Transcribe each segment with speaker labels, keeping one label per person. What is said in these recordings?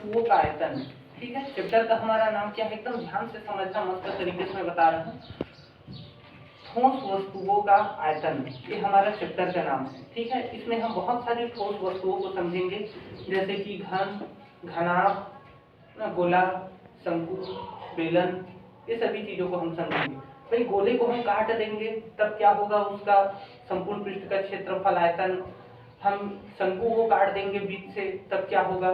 Speaker 1: वस्तुओं का आयतन है। ठीक है, चैप्टर का हमारा नाम क्या है, एकदम ध्यान से समझना, मस्त तरीके से मैं बता रहा हूँ। ठोस वस्तुओं का आयतन, ये हमारा चैप्टर का नाम है। ठीक है, इसमें हम बहुत सारी ठोस वस्तुओं को समझेंगे, जैसे कि घन, घनाभ, गोला, शंकु, बेलन, ये सभी चीजों को हम समझेंगे। भाई गोले को हम काट देंगे तब क्या होगा, उसका संपूर्ण पृष्ठ का क्षेत्रफल आयतन। हम शंकु को काट देंगे बीच से तब क्या होगा,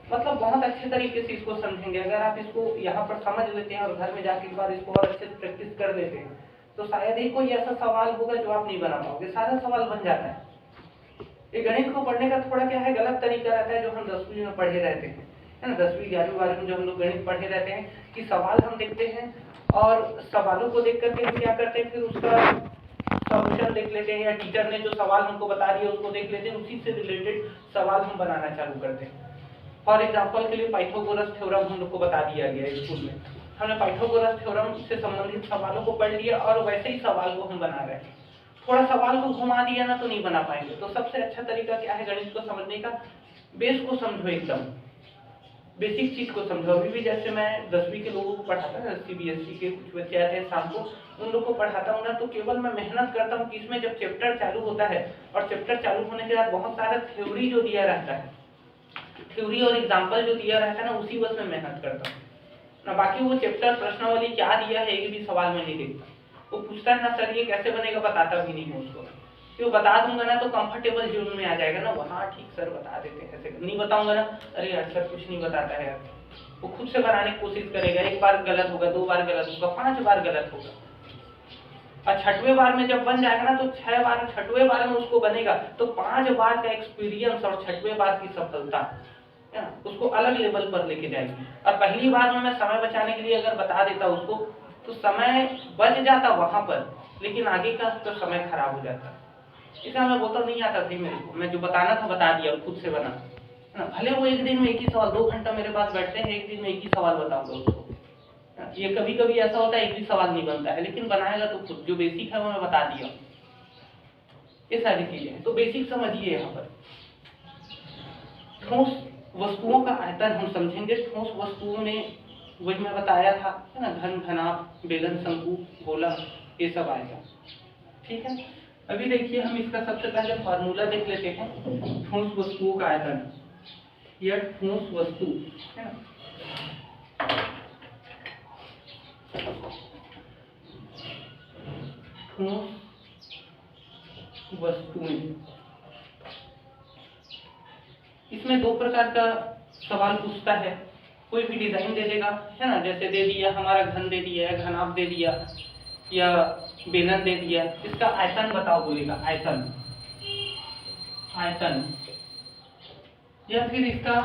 Speaker 1: मतलब बहुत अच्छे तरीके से इसको समझेंगे। अगर आप इसको यहाँ पर समझ लेते हैं और घर में जाके एक बार इसको और अच्छे से प्रैक्टिस कर लेते हैं तो शायद ही कोई ऐसा सवाल होगा जो आप नहीं बना पाओगे, सारा सवाल बन जाता है। ये गणित को पढ़ने का थोड़ा क्या है, गलत तरीका रहता है जो हम 10वीं में पढ़े रहते हैं, है ना। 10वीं 11वीं 12वीं में जो हम लोग गणित पढ़े रहते हैं कि सवाल हम देखते हैं और सवालों को देख करके हम क्या करते हैं, फिर उसका सॉल्यूशन देख लेते हैं, या टीचर ने जो सवाल हमको बता दिया उसको देख लेते हैं, उसी से रिलेटेड सवाल हम बनाना चालू करते हैं। फॉर एग्जाम्पल के लिए पाइथागोरस थ्योरम हम लोग को बता दिया गया स्कूल में, हमने पाइथागोरस थ्योरम से संबंधित सवालों को पढ़ लिया और वैसे ही सवाल को हम बना रहे हैं। थोड़ा सवाल को घुमा दिया ना तो नहीं बना पाएंगे। तो सबसे अच्छा तरीका क्या है गणित को समझने का, बेस को समझो, एकदम बेसिक चीज को समझो। अभी भी जैसे मैं 10वीं के लोगों को पढ़ाता हूँ, CBSE के कुछ बच्चे आते हैं शाम को, उन लोगों को पढ़ाता हूँ ना, तो केवल मैं मेहनत करता हूँ कि इसमें जब चैप्टर चालू होता है और चैप्टर चालू होने के बाद बहुत सारा थ्योरी जो दिया रहता है, थ्योरी और एग्जाम्पल जो दिया रहता है ना, उसी बस में मेहनत करता हूँ ना। बाकी वो चैप्टर प्रश्नावली क्या दिया है एक भी सवाल में नहीं देखता। वो पूछता है ना सर ये कैसे बनेगा, बताता भी नहीं हूँ उसको। कि वो बता दूंगा ना तो कंफर्टेबल जोन में आ जाएगा ना, वहाँ ठीक सर बता देते हैं, ऐसे नहीं बताऊंगा ना, अरे यार सर कुछ नहीं बताता है यार। वो खुद से बनाने की कोशिश करेगा, एक बार गलत होगा, 2 बार गलत होगा, 5 बार गलत होगा। और 6वें बार में जब बन जाएगा ना तो 6वें बार में उसको बनेगा तो 5 बार का एक्सपीरियंस और 6वें बार की सफलता है ना, उसको अलग लेवल पर लेके जाएगी। और पहली बार में मैं समय बचाने के लिए अगर बता देता उसको तो समय बच जाता वहां पर, लेकिन आगे का तो समय खराब हो जाता। इसलिए मैं बोलता नहीं आता थी मेरे को, मैं जो बताना था बता दिया, खुद से बना ना। भले वो एक दिन में एक ही सवाल, 2 घंटा मेरे पास बैठते हैं, एक दिन में एक ही सवाल बताऊंगा उसको। ये कभी कभी ऐसा होता है एक भी सवाल नहीं बनता है, लेकिन बनाएगा तो खुद जो बेसिक है वो मैं बता दिया। ये सारी चीजें तो बेसिक समझिए। यहाँ पर ठोस वस्तुओं का आयतन हम समझेंगे। ठोस वस्तुओं में वही मैं बताया था, है ना, घन, घनाभ, बेलन, शंकु, गोला, ये सब आएगा। ठीक है, अभी देखिए हम इसका सबसे पहले फॉर्मूला देख लेते हैं। ठोस वस्तुओं का आयतन, यह ठोस वस्तु है ना, ठोस वस्तुएं, इसमें 2 प्रकार का सवाल पूछता है। कोई भी डिजाइन दे देगा, है ना, जैसे दे दिया हमारा घन दे दिया है, घनाभ दे दिया या बेलन दे दिया, इसका आयतन बताओ बोलेगा, आयतन, आयतन, या फिर इसका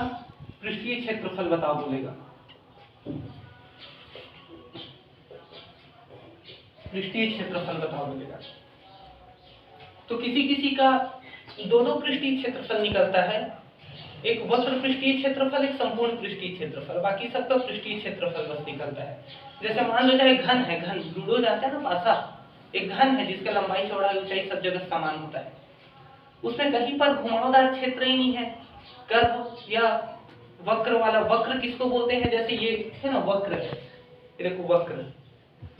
Speaker 1: पृष्ठीय क्षेत्रफल बताओ बोलेगा, पृष्ठीय क्षेत्रफल बताओ बोलेगा। तो किसी किसी का दोनों पृष्ठीय क्षेत्रफल निकलता है, एक वक्र पृष्ठीय क्षेत्रफल, एक संपूर्ण पृष्ठीय क्षेत्रफल, बाकी सबका पृष्ठीय क्षेत्रफल बस निकलता है। जैसे मान लो चाहे घन है, घन लूडो जाता है ना पासा, एक घन है जिसका लंबाई चौड़ाई ऊंचाई सब जगह समान होता है, उसमें कहीं पर घुमावदार क्षेत्र ही नहीं है, कर्व या वक्र वाला। वक्र किसको बोलते हैं, जैसे ये है ना वक्र है, देखो वक्र,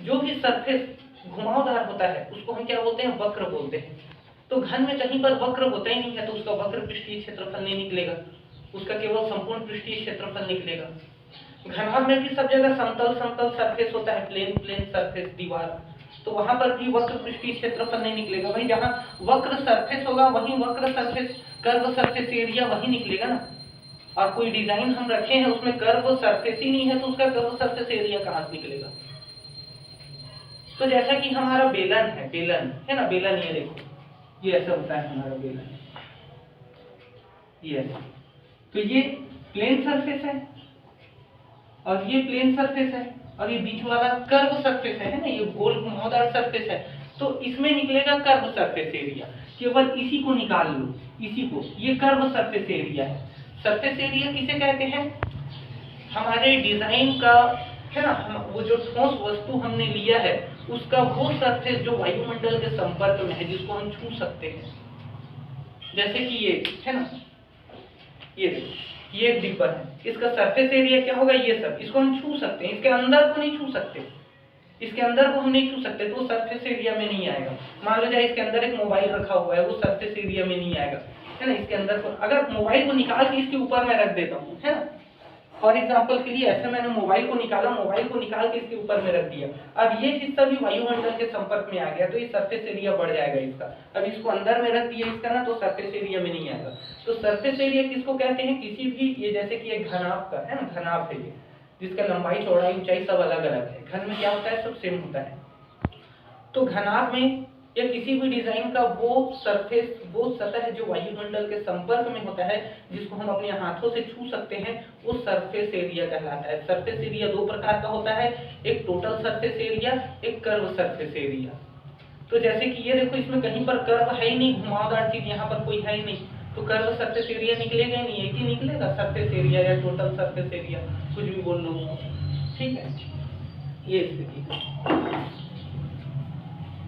Speaker 1: जो भी सरफेस घुमावदार होता है उसको हम क्या बोलते हैं, वक्र बोलते हैं। तो घन में कहीं पर वक्र होता ही नहीं है तो उसका वक्र पृष्ठीय क्षेत्रफल नहीं निकलेगा, उसका केवल संपूर्ण पृष्ठीय क्षेत्रफल निकलेगा। घनाभ में भी सब जगह समतल समतल सरफेस होता है, प्लेन प्लेन सरफेस, दीवार, तो वहां पर भी वक्र पृष्ठीय क्षेत्रफल नहीं निकलेगा। भाई जहां वक्र सरफेस होगा वहीं वक्र सरफेस, कर्व सरफेस एरिया वही निकलेगा ना। और कोई डिजाइन हम रखे हैं उसमें कर्व सरफेस ही नहीं है तो उसका कर्व सरफेस एरिया कहां से निकलेगा। तो जैसा कि हमारा बेलन है, बेलन है ना, बेलन ये देखो, ये ऐसा होता है हमारा बेलन, ये ऐसा। तो ये प्लेन सरफेस है और ये प्लेन सरफेस है और ये बीच वाला कर्व सरफेस है ना, ये गोल घुमावदार सरफेस है। तो इसमें निकलेगा कर्व सरफेस एरिया, केवल इसी को निकाल लो, इसी को, ये कर्व सरफेस एरिया है। सरफेस एरिया किसे कहते हैं, हमारे डिजाइन का, है ना, वो जो ठोस वस्तु हमने लिया है उसका वो सरफेस जो वायुमंडल के संपर्क में है, जिसको हम छू सकते हैं। जैसे कि ये है ना, ये ये एक डिब्बा है, इसका सरफेस एरिया क्या होगा, ये सब, इसको हम छू सकते हैं, इसके अंदर को नहीं छू सकते, इसके अंदर को हम नहीं छू सकते, तो सरफेस एरिया में नहीं आएगा। मान लो जाए इसके अंदर एक मोबाइल रखा हुआ है, वो सरफेस एरिया में नहीं आएगा, है ना। इसके अंदर को अगर मोबाइल को निकाल के इसके ऊपर में रख देता हूँ, है ना, फॉर एग्जाम्पल के लिए ऐसे मैंने मोबाइल को निकाला, मोबाइल को निकाल के इसके ऊपर में रख दिया, अब ये हिस्सा भी वायुमंडल के संपर्क में आ गया, तो ये सरफेस एरिया बढ़ जाएगा इसका। अब इसको अंदर में रख दिया इसका ना, तो सरफेस एरिया में नहीं आएगा। तो सरफेस एरिया किसको कहते हैं, किसी भी, ये जैसे कि एक घनाभ का है ना, घनाभ है ये, जिसका लंबाई चौड़ाई ऊंचाई सब अलग अलग है, घन में क्या होता है, सब सेम होता है। तो घनाभ में या किसी भी डिजाइन का वो सरफेस, वो सतह जो वायुमंडल के संपर्क में होता है, जिसको हम अपने हाथों से छू सकते हैं, वो सरफेस एरिया कहलाता है। सरफेस एरिया दो प्रकार का होता है, एक टोटल सरफेस एरिया, एक कर्व सरफेस एरिया। तो जैसे कि ये देखो, इसमें कहीं पर कर्व है ही नहीं, घुमावदार चीज यहाँ पर कोई है ही नहीं, तो कर्व सरफेस एरिया निकलेगा ही नहीं, एक ही निकलेगा, सरफेस एरिया या टोटल सरफेस एरिया, कुछ भी बोल लो, ठीक है। ये स्थिति है।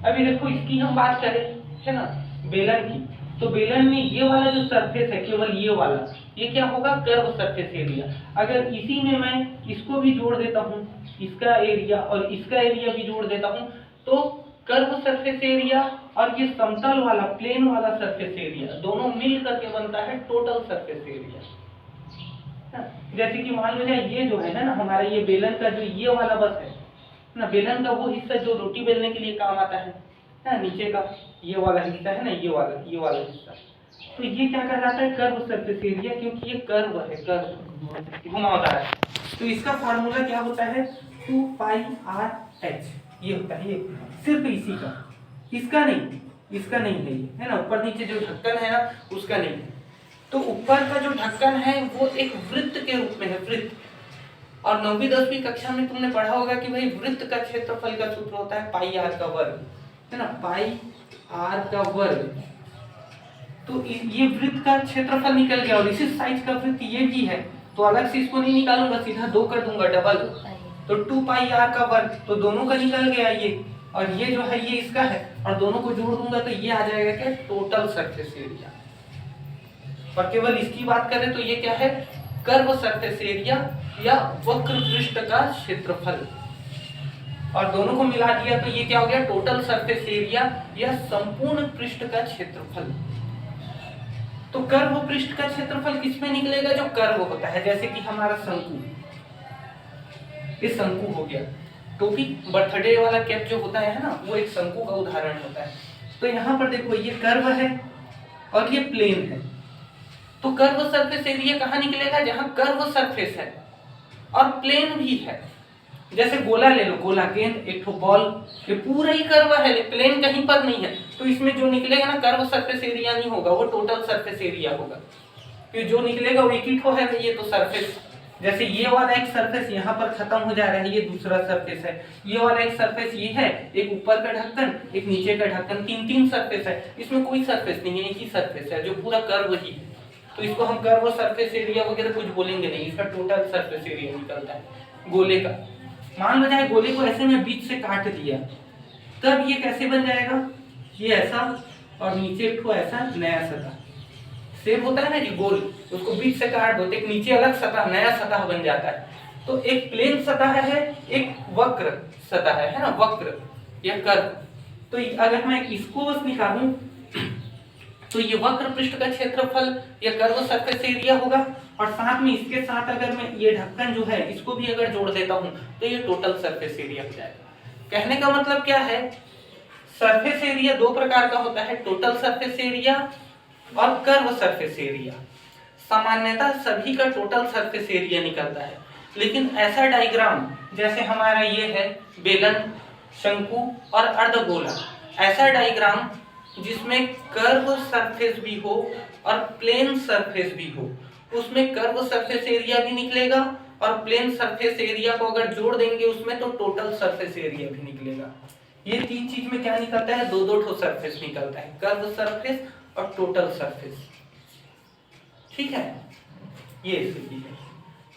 Speaker 1: अभी देखो इसकी हम बात करें, है ना, बेलन की, तो बेलन में ये वाला जो सरफेस है, केवल ये वाला, ये क्या होगा, कर्व सरफेस एरिया। अगर इसी में मैं इसको भी जोड़ देता हूँ, इसका एरिया और इसका एरिया भी जोड़ देता हूँ, तो कर्व सरफेस एरिया और ये समतल वाला, प्लेन वाला सरफेस एरिया, दोनों मिल करके बनता है टोटल सरफेस एरिया। जैसे कि मान लो जाए ये जो है ना हमारा, ये बेलन का जो ये वाला बस है ना, बेलन का वो हिस्सा जो रोटी बेलने के लिए काम आता है ना, नीचे का ये वाला हिस्सा है ना, ये वाला हिस्सा, तो ये क्या कहलाता है, कर्व सरफेस एरिया, क्योंकि ये कर्व है, कर्व घुमावदार है। तो इसका फार्मूला क्या होता है, 2πr/h, ये होता है, ये सिर्फ इसी का, इसका नहीं, इसका नहीं है ये, है ना, ऊपर नीचे जो ढक्कन है ना, उसका नहीं है। तो ऊपर का जो ढक्कन है वो एक वृत्त के रूप में है, वृत्त। और 9वीं 10वीं कक्षा में तुमने पढ़ा होगा कि भाई वृत्त का क्षेत्रफल का सूत्र होता है पाई आर का वर्ग, है ना, पाई आर का वर्ग। तो ये वृत्त का क्षेत्रफल निकल गया, और इसी साइज का वृत्त ये भी है, तो अलग से इसको नहीं निकालूंगा, सीधा 2 कर दूंगा, डबल, तो 2πr का वर्ग, तो दोनों का निकल गया ये, और ये जो है ये इसका है, और दोनों को जोड़ दूंगा तो ये आ जाएगा क्या, टोटल सरफेस एरिया। और केवल इसकी बात करें तो ये क्या है, कर्व सरफेस एरिया या वक्र पृष्ठ का क्षेत्रफल, और दोनों को मिला दिया तो ये क्या हो गया, टोटल सरफेस एरिया या संपूर्ण पृष्ठ का क्षेत्रफल। तो कर्व पृष्ठ का क्षेत्रफल किसमें निकलेगा, जो कर्व होता है, जैसे कि हमारा शंकु, ये शंकु हो गया, टोपी, बर्थडे वाला कैप जो होता है ना, वो एक शंकु का उदाहरण होता है। तो यहाँ पर देखो ये कर्व है और ये प्लेन है, तो कर्व सरफेस एरिया कहाँ निकलेगा, जहां कर्व सरफेस है और प्लेन भी है। जैसे गोला ले लो, गोला, गेंद, एक ठो बॉल, ये पूरा ही कर्व है, प्लेन कहीं पर नहीं है, तो इसमें जो निकलेगा ना कर्व सरफेस एरिया नहीं होगा, वो टोटल सरफेस एरिया होगा, क्योंकि जो निकलेगा वो एक ही ठो है, ये तो सरफेस। जैसे ये वाला एक सरफेस यहाँ पर खत्म हो जा रहा है, ये दूसरा सरफेस है, ये वाला एक सरफेस ये है, एक ऊपर का ढक्कन, एक नीचे का ढक्कन, तीन सरफेस है, इसमें कोई सरफेस नहीं है, एक ही सरफेस है जो पूरा कर्व ही है। तो इसको हम कर्व सरफेस एरिया वगैरह कुछ बोलेंगे नहीं, इसका टोटल सरफेस एरिया निकलता है गोले का। मान लो जाए गोले को ऐसे में बीच से काट दिया, तब ये कैसे बन जाएगा, ये ऐसा, और नीचे एक ठो ऐसा नया सतह, सेब होता है ना जी गोल, उसको बीच से काट दो तो एक नीचे अलग सतह, नया सतह बन जाता है। तो एक प्लेन सतह है, एक वक्र सतह है ना, वक्र या कर्व। तो अगर मैं इसको बस निकालूं तो ये वक्र पृष्ठ का क्षेत्रफल या कर्व सरफेस एरिया होगा, और साथ में इसके साथ अगर मैं ये ढक्कन जो है इसको भी अगर जोड़ देता हूं तो ये टोटल सरफेस एरिया हो जाएगा। कहने का मतलब क्या है, सरफेस एरिया दो प्रकार का होता है, टोटल सरफेस एरिया और कर्व सरफेस एरिया। सामान्यतः सभी का टोटल सरफेस एरिया निकलता है, लेकिन ऐसा डायग्राम जैसे हमारा ये है बेलन, शंकु और अर्धगोला, ऐसा डायग्राम जिसमें कर्व सरफेस भी हो और प्लेन सरफेस भी हो, उसमें कर्व सरफेस एरिया भी निकलेगा, और प्लेन सरफेस एरिया को अगर जोड़ देंगे उसमें तो टोटल सरफेस एरिया भी निकलेगा। ये तीन चीज में क्या निकलता है, दो दो ठो सरफेस निकलता है, कर्व सरफेस और टोटल सरफेस, ठीक है, ये स्थिति है।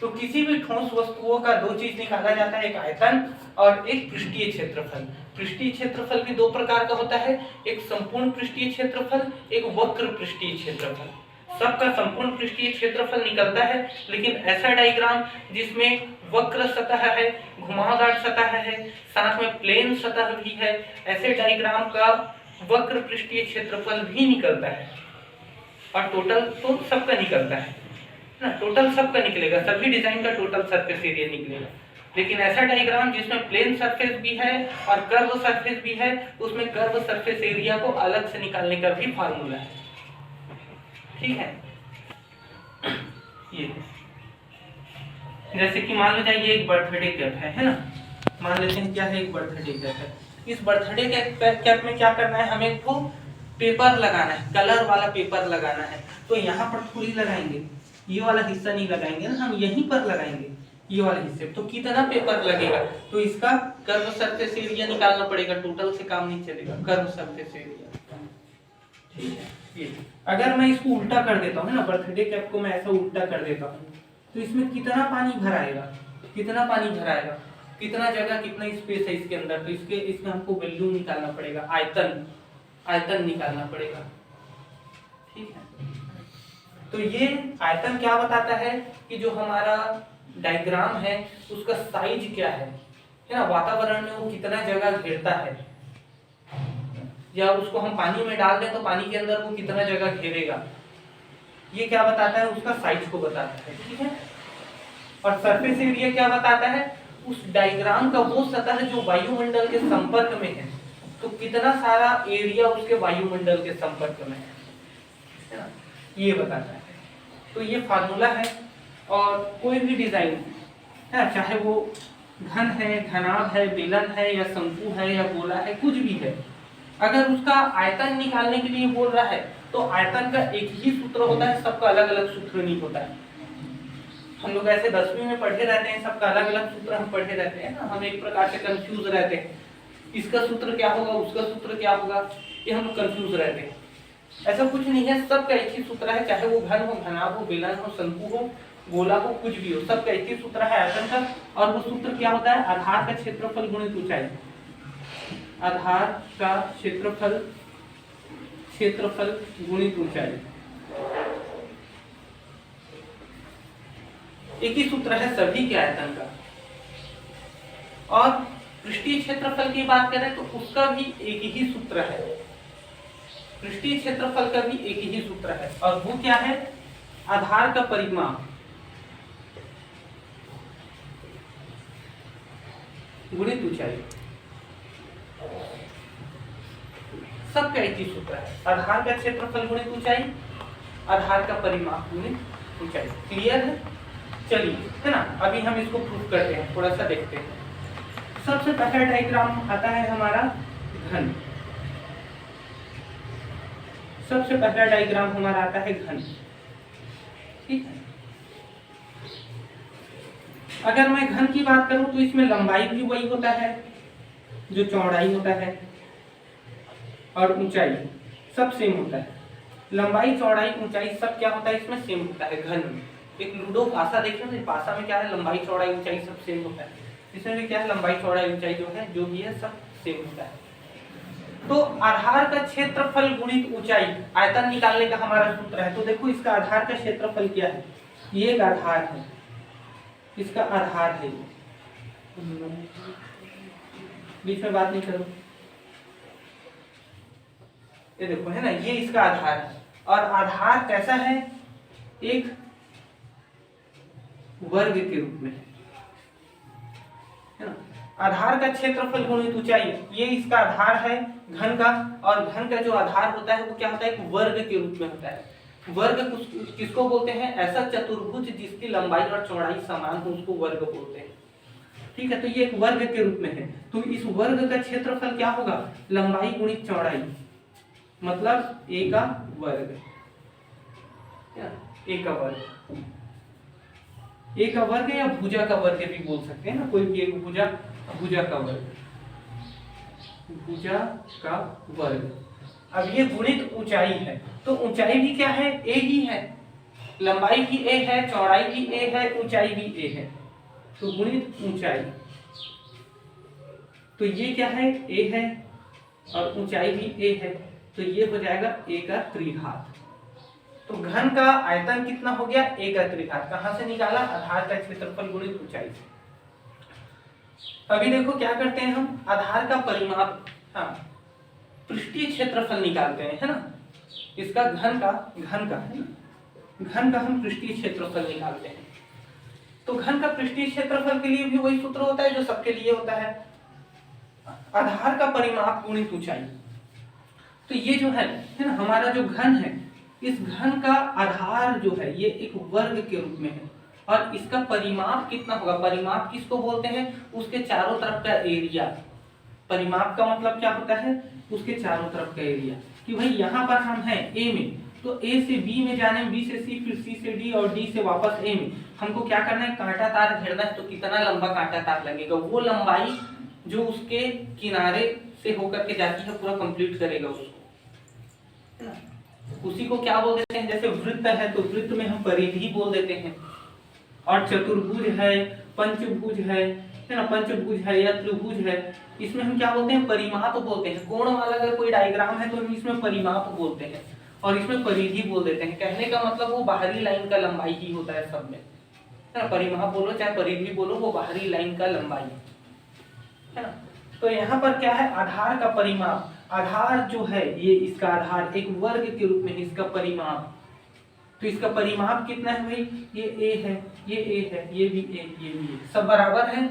Speaker 1: तो किसी भी ठोस वस्तुओं का दो चीज निकाला जाता है, एक आयतन और एक पृष्ठीय क्षेत्रफल। पृष्ठीय क्षेत्रफल भी दो प्रकार का होता है, एक संपूर्ण पृष्ठीय क्षेत्रफल, एक वक्र पृष्ठीय क्षेत्रफल। सबका संपूर्ण पृष्ठीय क्षेत्रफल निकलता है, लेकिन ऐसा डायग्राम जिसमें वक्र सतह है, घुमावदार सतह है, साथ में प्लेन सतह भी है, ऐसे डायग्राम का वक्र पृष्ठीय क्षेत्रफल भी निकलता है। और टोटल तो सबका निकलता है ना, टोटल सबका निकलेगा, सभी डिजाइन का टोटल सरफेस एरिया निकलेगा। लेकिन ऐसा डायग्राम जिसमें प्लेन सरफेस भी है और कर्व सरफेस भी है, उसमें कर्व सरफेस एरिया को अलग से निकालने का भी फार्मूला है। ठीक है, ये जैसे कि मान लो जाइए एक बर्थडे कैप है ना, मान लेते हैं क्या है, एक बर्थडे कैप है। इस बर्थडे कैप में क्या करना है, हमें को पेपर लगाना है, कलर वाला पेपर लगाना है। तो यहाँ पर थोड़ी लगाएंगे, ये वाला हिस्सा नहीं लगाएंगे ना, हम यहीं पर लगाएंगे ये वाले हिस्से। तो कितना पेपर लगेगा, तो इसका कर्व सरफेस एरिया निकालना पड़ेगा, टोटल से काम नहीं चलेगा, कर्व सरफेस एरिया। ठीक है, ये अगर मैं इसको उल्टा कर देता हूँ ना, बर्थडे कैप को मैं ऐसा उल्टा कर देता हूँ, तो इसमें कितना पानी भराएगा, कितना पानी भराएगा, कितना जगह, कितना स्पेस है इसके अंदर। तो इसमें हमको वैल्यू निकालना पड़ेगा, आयतन निकालना पड़ेगा। ठीक है, तो ये आयतन क्या बताता है कि जो हमारा डायग्राम है उसका साइज क्या है ना, वातावरण में वो कितना जगह घेरता है, या उसको हम पानी में डाल दें तो पानी के अंदर वो कितना जगह घेरेगा, ये क्या बताता है, उसका साइज को बताता है। ठीक है, और सरफेस एरिया क्या बताता है, उस डायग्राम का वो सतह जो वायुमंडल के संपर्क में है, तो कितना सारा एरिया उसके वायुमंडल के संपर्क में है ना, ये बताता है। तो ये फार्मूला है। और कोई भी डिजाइन है, चाहे वो घन है, घनाभ है, बेलन है, या शंकु है, या गोला है, कुछ भी है, अगर उसका आयतन निकालने के लिए बोल रहा है तो आयतन का एक ही सूत्र होता है, सबका अलग अलग सूत्र नहीं होता है। हम लोग ऐसे 10वीं में पढ़े रहते हैं, सबका अलग अलग सूत्र हम पढ़े रहते हैं ना, हम एक प्रकार से कंफ्यूज रहते हैं, इसका सूत्र क्या होगा, उसका सूत्र क्या होगा, ये हम लोग कंफ्यूज रहते हैं। ऐसा कुछ नहीं है, सबका एक ही सूत्र है, चाहे वो घन हो, घनाभ हो, बेलन हो, शंकु हो, गोला हो, कुछ भी हो, सबका एक ही सूत्र है आयतन का। और वो सूत्र क्या होता है, आधार का क्षेत्रफल गुणित ऊंचाई, आधार का क्षेत्रफल गुणित ऊंचाई, एक ही सूत्र है सभी के आयतन का। और पृष्ठीय क्षेत्रफल की बात करें तो उसका भी एक ही सूत्र है, पृष्ठीय क्षेत्रफल का भी एक ही सूत्र है, और वो क्या है, आधार का परिमाप गुणित ऊंचाई, सबका एक ही सूत्र है, आधार का क्षेत्रफल गुणित ऊंचाई, आधार का परिमाप गुणित ऊंचाई। क्लियर है? चलिए, है ना, अभी हम इसको प्रूफ करते हैं, थोड़ा सा देखते हैं। सबसे पहला डायग्राम आता है हमारा घन, सबसे पहला डायग्राम हमारा आता है घन। ठीक है, अगर मैं घन की बात करूं तो इसमें लंबाई भी वही होता है जो चौड़ाई होता है, और ऊंचाई सब सेम होता है। लंबाई, चौड़ाई, ऊंचाई सब क्या होता है, इसमें सेम होता है घन में। एक लूडो पासा देखना, तो पासा में क्या है, लंबाई, चौड़ाई, ऊंचाई सब सेम होता है। इसमें भी क्या है, लंबाई, चौड़ाई, ऊंचाई जो है, जो भी है, सब सेम होता है। तो आधार का क्षेत्रफल गुणित ऊंचाई आयतन निकालने का हमारा सूत्र है। तो देखो इसका आधार का क्षेत्रफल क्या है, ये एक आधार है, इसका आधार है, बीच में बात नहीं करो, ये देखो है ना, ये इसका आधार है। और आधार कैसा है, एक वर्ग के रूप में है ना। आधार का क्षेत्रफल गुणित ऊंचाई, ये इसका आधार है घन का, और घन का जो आधार होता है वो क्या होता है, एक वर्ग के रूप में होता है। वर्ग किसको बोलते हैं, ऐसा चतुर्भुज जिसकी लंबाई और चौड़ाई समान हो उसको वर्ग बोलते हैं। ठीक है, तो ये एक वर्ग के रूप में है। तो इस वर्ग का क्षेत्रफल क्या होगा, लंबाई गुणित चौड़ाई, मतलब a का वर्ग, a का वर्ग, a का वर्ग या भुजा का वर्ग भी बोल सकते हैं ना, कोई भी एक भुजा, भुजा का वर्ग, भुजा का वर्ग। अब ये गुणित ऊंचाई है, तो ऊंचाई भी क्या है, a ही है, लंबाई भी a है, चौड़ाई भी a है, ऊंचाई भी a है, तो गुणित ऊंचाई। तो ये क्या है, a है, और ऊंचाई भी a है, तो ये हो जाएगा a का त्रिघात। तो घन का आयतन कितना हो गया, एक त्रिघात। कहां से निकाला, आधार का क्षेत्रफल गुणित ऊंचाई से। अभी देखो क्या करते हैं हम, आधार का परिमाप, हाँ पृष्ठीय क्षेत्रफल निकालते हैं, है ना। इसका घन का है ना, घन का हम पृष्ठीय क्षेत्रफल निकालते हैं। तो घन का पृष्ठीय क्षेत्रफल के लिए भी वही सूत्र होता है जो सबके लिए होता है, आधार का परिमाप गुणित ऊंचाई। तो ये जो है ना हमारा जो घन है, इस घन का आधार जो है ये एक वर्ग के रूप में है, और इसका परिमाप कितना होगा, परिमाप किसको बोलते हैं, उसके चारों तरफ का एरिया। परिमाप का मतलब क्या होता है, उसके चारों तरफ का एरिया। कि भाई यहाँ पर हम हैं ए में, तो ए से बी में जाने में, बी से सी, फिर सी से डी, और डी से वापस ए में हमको क्या करना है, कांटा तार घेरना है। तो कितना लंबा कांटा तार लगेगा, वो लंबाई जो उसके किनारे से होकर के जाती है पूरा कंप्लीट करेगा उसको, है ना। उसी को क्या बोल देते हैं, जैसे वृत्त है तो वृत्त में हम परिधि बोल देते हैं, और चतुर्भुज है, पंचभुज है ना, पंचभुज है या त्रिभुज है, इसमें हम क्या बोलते हैं, परिमाप बोलते हैं। कोण वाला अगर कोई डायग्राम है तो हम इसमें परिमाप बोलते हैं, और इसमें परिधि बोल देते हैं। कहने का मतलब वो बाहरी लाइन का लंबाई ही होता है सब में, है ना। परिमाप बोलो चाहे परिधि बोलो, वो बाहरी लाइन का लंबाई है ना। तो यहाँ पर क्या है, आधार का परिमाप, आधार जो है ये इसका आधार एक वर्ग के रूप में इसका परिमाप। तो इसका परिमाप कितना है भाई, ये a है, ये a है, ये भी a, ये भी a, सब बराबर है।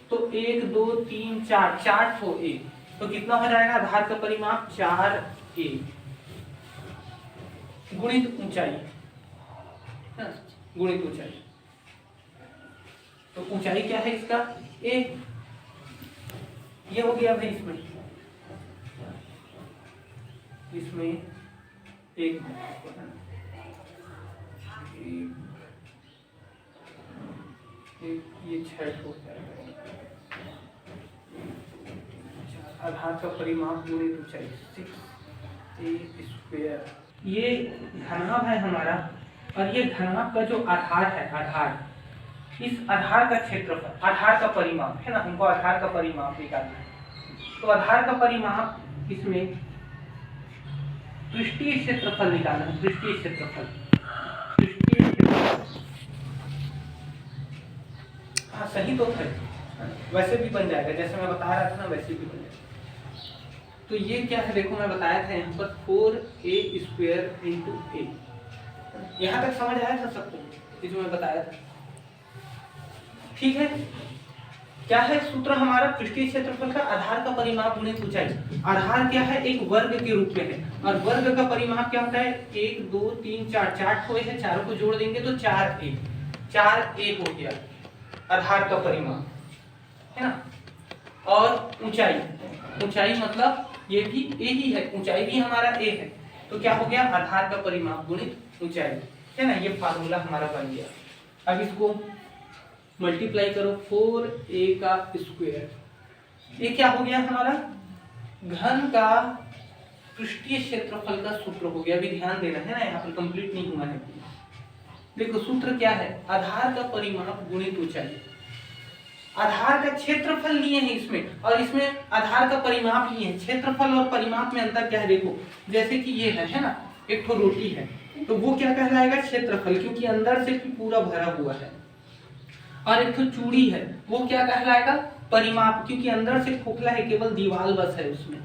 Speaker 1: तो 1 2 3 4, 4 ठो a, तो कितना हो जाएगा आधार का परिमाप, 4a गुणित ऊंचाई, गुणित ऊंचाई। तो ऊंचाई क्या है इसका, a, ये हो गया भाई। इसमें एक ये 6 हो जाएगा। आधार का परिमाप गुणित ऊंचाई 6a स्क्वायर। ये घनाभ है हमारा, और ये घनाभ का जो आधार है, आधार, इस आधार का क्षेत्रफल, आधार का परिमाप है ना, हमको आधार का परिमाप निकालना है। तो आधार का परिमाप, इसमें पृष्ठीय क्षेत्रफल निकालना है, पृष्ठीय क्षेत्रफल, पृष्ठीय क्षेत्रफल, हाँ सही तो है, वैसे भी बन जाएगा, जैसे मैं बता रहा था ना वैसे भी बन जाएगा। तो ये क्या है, देखो मैं बताया था यहाँ पर 4a स्क्वायर इंटू a। यहाँ तक समझ आया था सबको, ये जो मैं बताया था, ठीक है। क्या है सूत्र हमारा, पृष्ठीय क्षेत्रफल का आधार का परिमाप गुणित ऊंचाई। आधार क्या है, एक वर्ग के रूप में है, और वर्ग का परिमाप क्या होता है, 1 2 3 4, 4 ठो है, चारों को जोड़ देंगे तो 4a, 4a हो गया आधार का परिमाप, है ना। और ऊंचाई, ऊंचाई मतलब ये भी a ही है, ऊंचाई भी हमारा a है, तो क्या हो गया आधार का परिमाप गुणित ऊंचाई, है ना। ये फार्मूला हमारा बन गया। अब इसको मल्टीप्लाई करो, 4a का स्क्वायर, ये क्या हो गया हमारा, घन का पृष्ठीय क्षेत्रफल का सूत्र हो गया। अभी ध्यान देना है ना, यहाँ पर कंप्लीट नहीं हुआ है। देखो सूत्र क्या है, आधार का परिमाप गुणित ऊंचाई। आधार का क्षेत्रफल लिए हैं इसमें, और इसमें आधार का परिमाप लिए हैं। क्षेत्रफल और परिमाप में अंतर क्या है, देखो जैसे कि ये है ना, एक तो रोटी है, तो वो क्या कहलाएगा, क्षेत्रफल, क्योंकि अंदर से भी पूरा भरा हुआ है। और एक तो चूड़ी है, वो क्या कहलाएगा, परिमाप, क्योंकि अंदर से खोखला है, केवल दीवार बस है उसमें,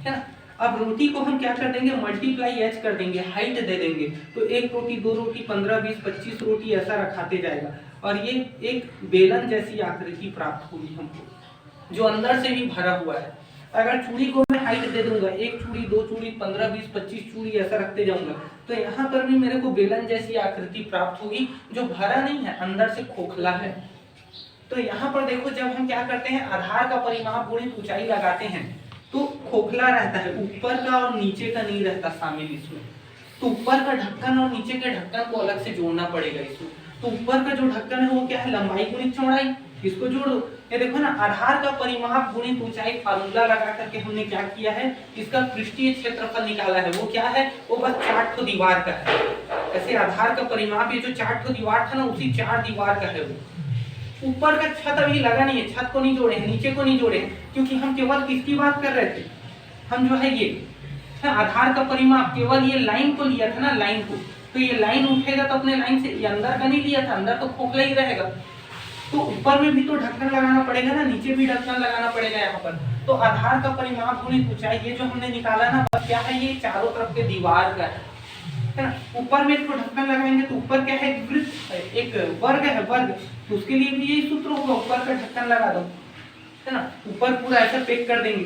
Speaker 1: है ना। अब रोटी को हम क्या कर देंगे, मल्टीप्लाई एच कर देंगे, हाइट दे देंगे, तो 1 रोटी 2 रोटी 15 20 25 रोटी ऐसा रखाते जाएगा, और ये एक बेलन जैसी आकृति प्राप्त होगी हमको, जो अंदर से भी भरा हुआ है। अगर चूड़ी को मैं हाइट दे दूंगा, 1 चूड़ी 2 चूड़ी 15 20 25 चूड़ी ऐसा रखते जाऊंगा, तो यहाँ पर भी मेरे को बेलन जैसी आकृति प्राप्त होगी, जो भरा नहीं है, अंदर से खोखला है। तो यहाँ पर देखो, जब हम क्या करते हैं, आधार का परिमाप गुणित ऊंचाई लगाते हैं, तो खोखला रहता है, ऊपर का और नीचे का नहीं रहता शामिल इसमें। तो ऊपर का ढक्कन और नीचे के ढक्कन को अलग से जोड़ना पड़ेगा इसमें। तो ऊपर का जो ढक्कन है वो क्या है, लंबाई गुणित चौड़ाई, इसको जोड़ दो। ये देखो ना, आधार का परिमाप गुणित ऊंचाई फार्मूला लगा करके हमने क्या किया है, इसका पृष्ठीय क्षेत्रफल निकाला है। वो क्या है, वो बस 4 ठो दीवार का है। ऐसे आधार का परिमाप ये जो 4 ठो दीवार था ना, उसी 4 दीवार का है वो। ऊपर का छत अभी लगा नहीं है, छत को नहीं जोड़े हैं, नीचे को नहीं जोड़े हैं, क्योंकि हम केवल किसकी बात कर रहे थे, हम जो है ये आधार का परिमाप केवल ये लाइन को लिया था ना, लाइन को, तो ये लाइन उठेगा तो अपने लाइन से ये अंदर का नहीं लिया था, अंदर तो खोखला ही रहेगा, तो ऊपर में भी तो ढक्कन लगाना पड़ेगा ना, नीचे भी ढक्कन लगाना पड़ेगा यहाँ पर। तो आधार का परिमाप गुणित ऊंचाई, ये जो हमने निकाला ना क्या है, ये चारों तरफ के दीवार का है ना। ऊपर में एक ढक्कन लगाएंगे तो ऊपर क्या है, एक वृत्त, एक वर्ग है, वर्ग, तो उसके लिए भी यही सूत्र होगा, ऊपर का ढक्कन लगा दो, है ना, ऊपर पूरा ऐसा पैक कर देंगे,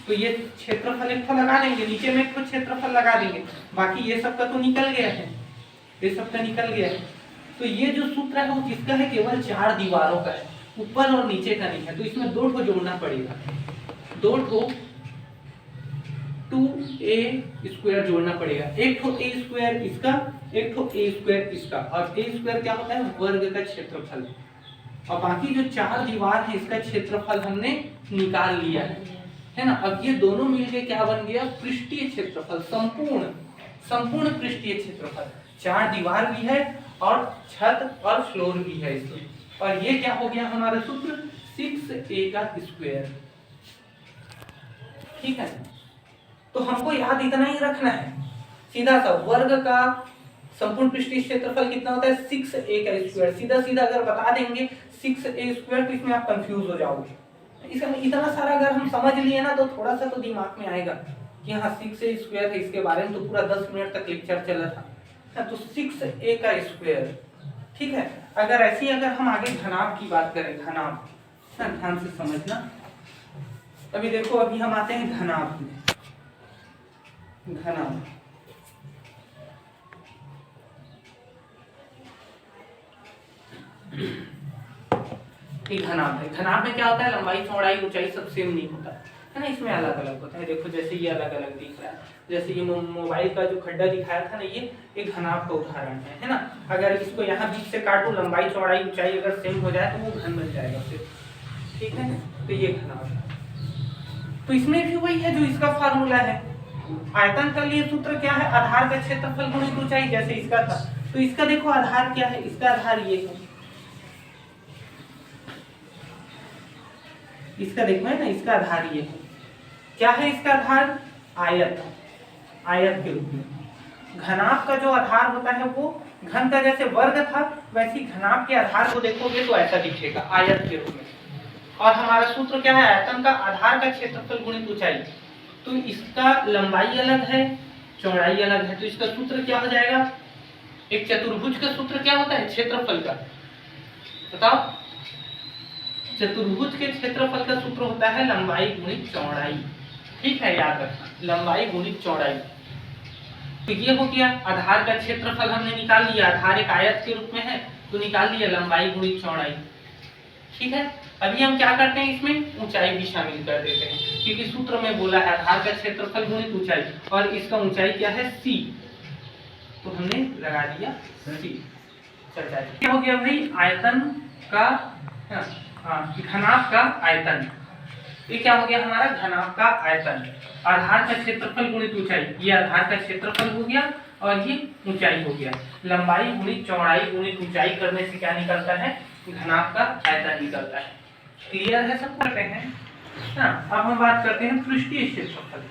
Speaker 1: तो ये क्षेत्रफल एक लगा देंगे, नीचे में एक क्षेत्रफल लगा देंगे, बाकी ये सब का तो निकल गया है, ये सब का निकल गया है। तो ये जो सूत्र है वो किसका है, केवल 4 दीवारों का है, ऊपर और नीचे का नहीं है, तो इसमें 2 ठो जोड़ना पड़ेगा, 2 ठो 2a² जोड़ना पड़ेगा, एक ठो a² इसका, एक ठो a² इसका, और a² क्या होता है, वर्ग का क्षेत्रफल, और बाकी जो 4 दीवार है इसका क्षेत्रफल हमने निकाल लिया है ना। अब ये दोनों मिलके क्या बन गया, पृष्ठीय क्षेत्रफल, संपूर्ण पृष्ठीय क्षेत्रफल, 4 दीवार भी है और छत और फ्लोर भी है इसमें, और ये क्या हो गया हमारा सूत्र 6a²। ठीक है, तो हमको याद इतना ही रखना है, सीधा सा वर्ग का संपूर्ण पृष्ठीय क्षेत्रफल कितना होता है, 6a², सीधा सीधा अगर बता देंगे 6a² तो इसमें आप कंफ्यूज हो जाओगे, इसमें इतना सारा अगर हम समझ लिए ना तो थोड़ा सा तो दिमाग में आएगा कि हाँ 6a² है, इसके बारे में तो पूरा 10 मिनट तक लेक्चर चला था, तो 6a²। ठीक है, अगर ऐसी अगर हम आगे घनाभ की बात करें, घनाभ ना ध्यान से समझना, अभी देखो अभी हम आते हैं घनाभ में, घनाभ घनाभ है, घनाभ में क्या होता है, लंबाई चौड़ाई ऊंचाई सब सेम नहीं होता है ना, इसमें अलग अलग होता है। देखो जैसे ये अलग अलग दिख रहा है, जैसे ये मोबाइल का जो खड्डा दिखाया था ना, ये एक घनाभ का उदाहरण है ना। अगर इसको यहाँ बीच से काटूं, लंबाई चौड़ाई ऊंचाई अगर सेम हो जाए तो वो घन बन जाएगा फिर, ठीक है, तो ये घनाभ है। तो इसमें भी वही है जो इसका फार्मूला है, आयतन का लिए सूत्र क्या है, आधार का क्षेत्रफल गुणित ऊंचाई, जैसे इसका था, तो इसका देखो आधार क्या है, इसका आधार ये है, इसका देखो है ना, इसका आधार ये है, क्या है इसका आधार, आयत, आयत के रूप में। घनाभ का जो आधार होता है वो घन का जैसे वर्ग था, वैसे घनाभ के आधार को देखोगे तो ऐसा दिखेगा, आयत के रूप में। और हमारा सूत्र क्या है, आयतन का आधार का क्षेत्रफल गुणित ऊंचाई, तो इसका लंबाई अलग है, चौड़ाई अलग है, तो इसका सूत्र क्या हो जाएगा, एक चतुर्भुज का सूत्र क्या होता है, क्षेत्रफल का, बताओ, चतुर्भुज के क्षेत्रफल का सूत्र होता है लंबाई गुणित चौड़ाई। ठीक है, याद रखना, लंबाई गुणित चौड़ाई। तो ये हो गया, आधार का क्षेत्रफल हमने निकाल लिया, आधार एक आयत के रूप में है तो निकाल लिया लंबाई गुणित चौड़ाई। ठीक है, अभी हम क्या करते हैं, इसमें ऊंचाई भी शामिल कर देते हैं, क्योंकि सूत्र में बोला है आधार का क्षेत्रफल गुणित ऊंचाई, और इसका ऊंचाई क्या है, c, तो हमने लगा दिया c। चर्चा क्या हो गया भाई, आयतन का, घनाभ का आयतन, ये क्या हो गया हमारा, घनाभ का आयतन, आधार का क्षेत्रफल गुणित ऊंचाई, ये आधार का क्षेत्रफल हो गया और ये ऊंचाई हो गया, लंबाई गुणित चौड़ाई गुणित ऊंचाई करने से क्या निकलता है, घनाभ का आयतन निकलता है। क्लियर है, सब करते हैं ना। अब हम बात करते हैं पृष्ठीय क्षेत्रफल।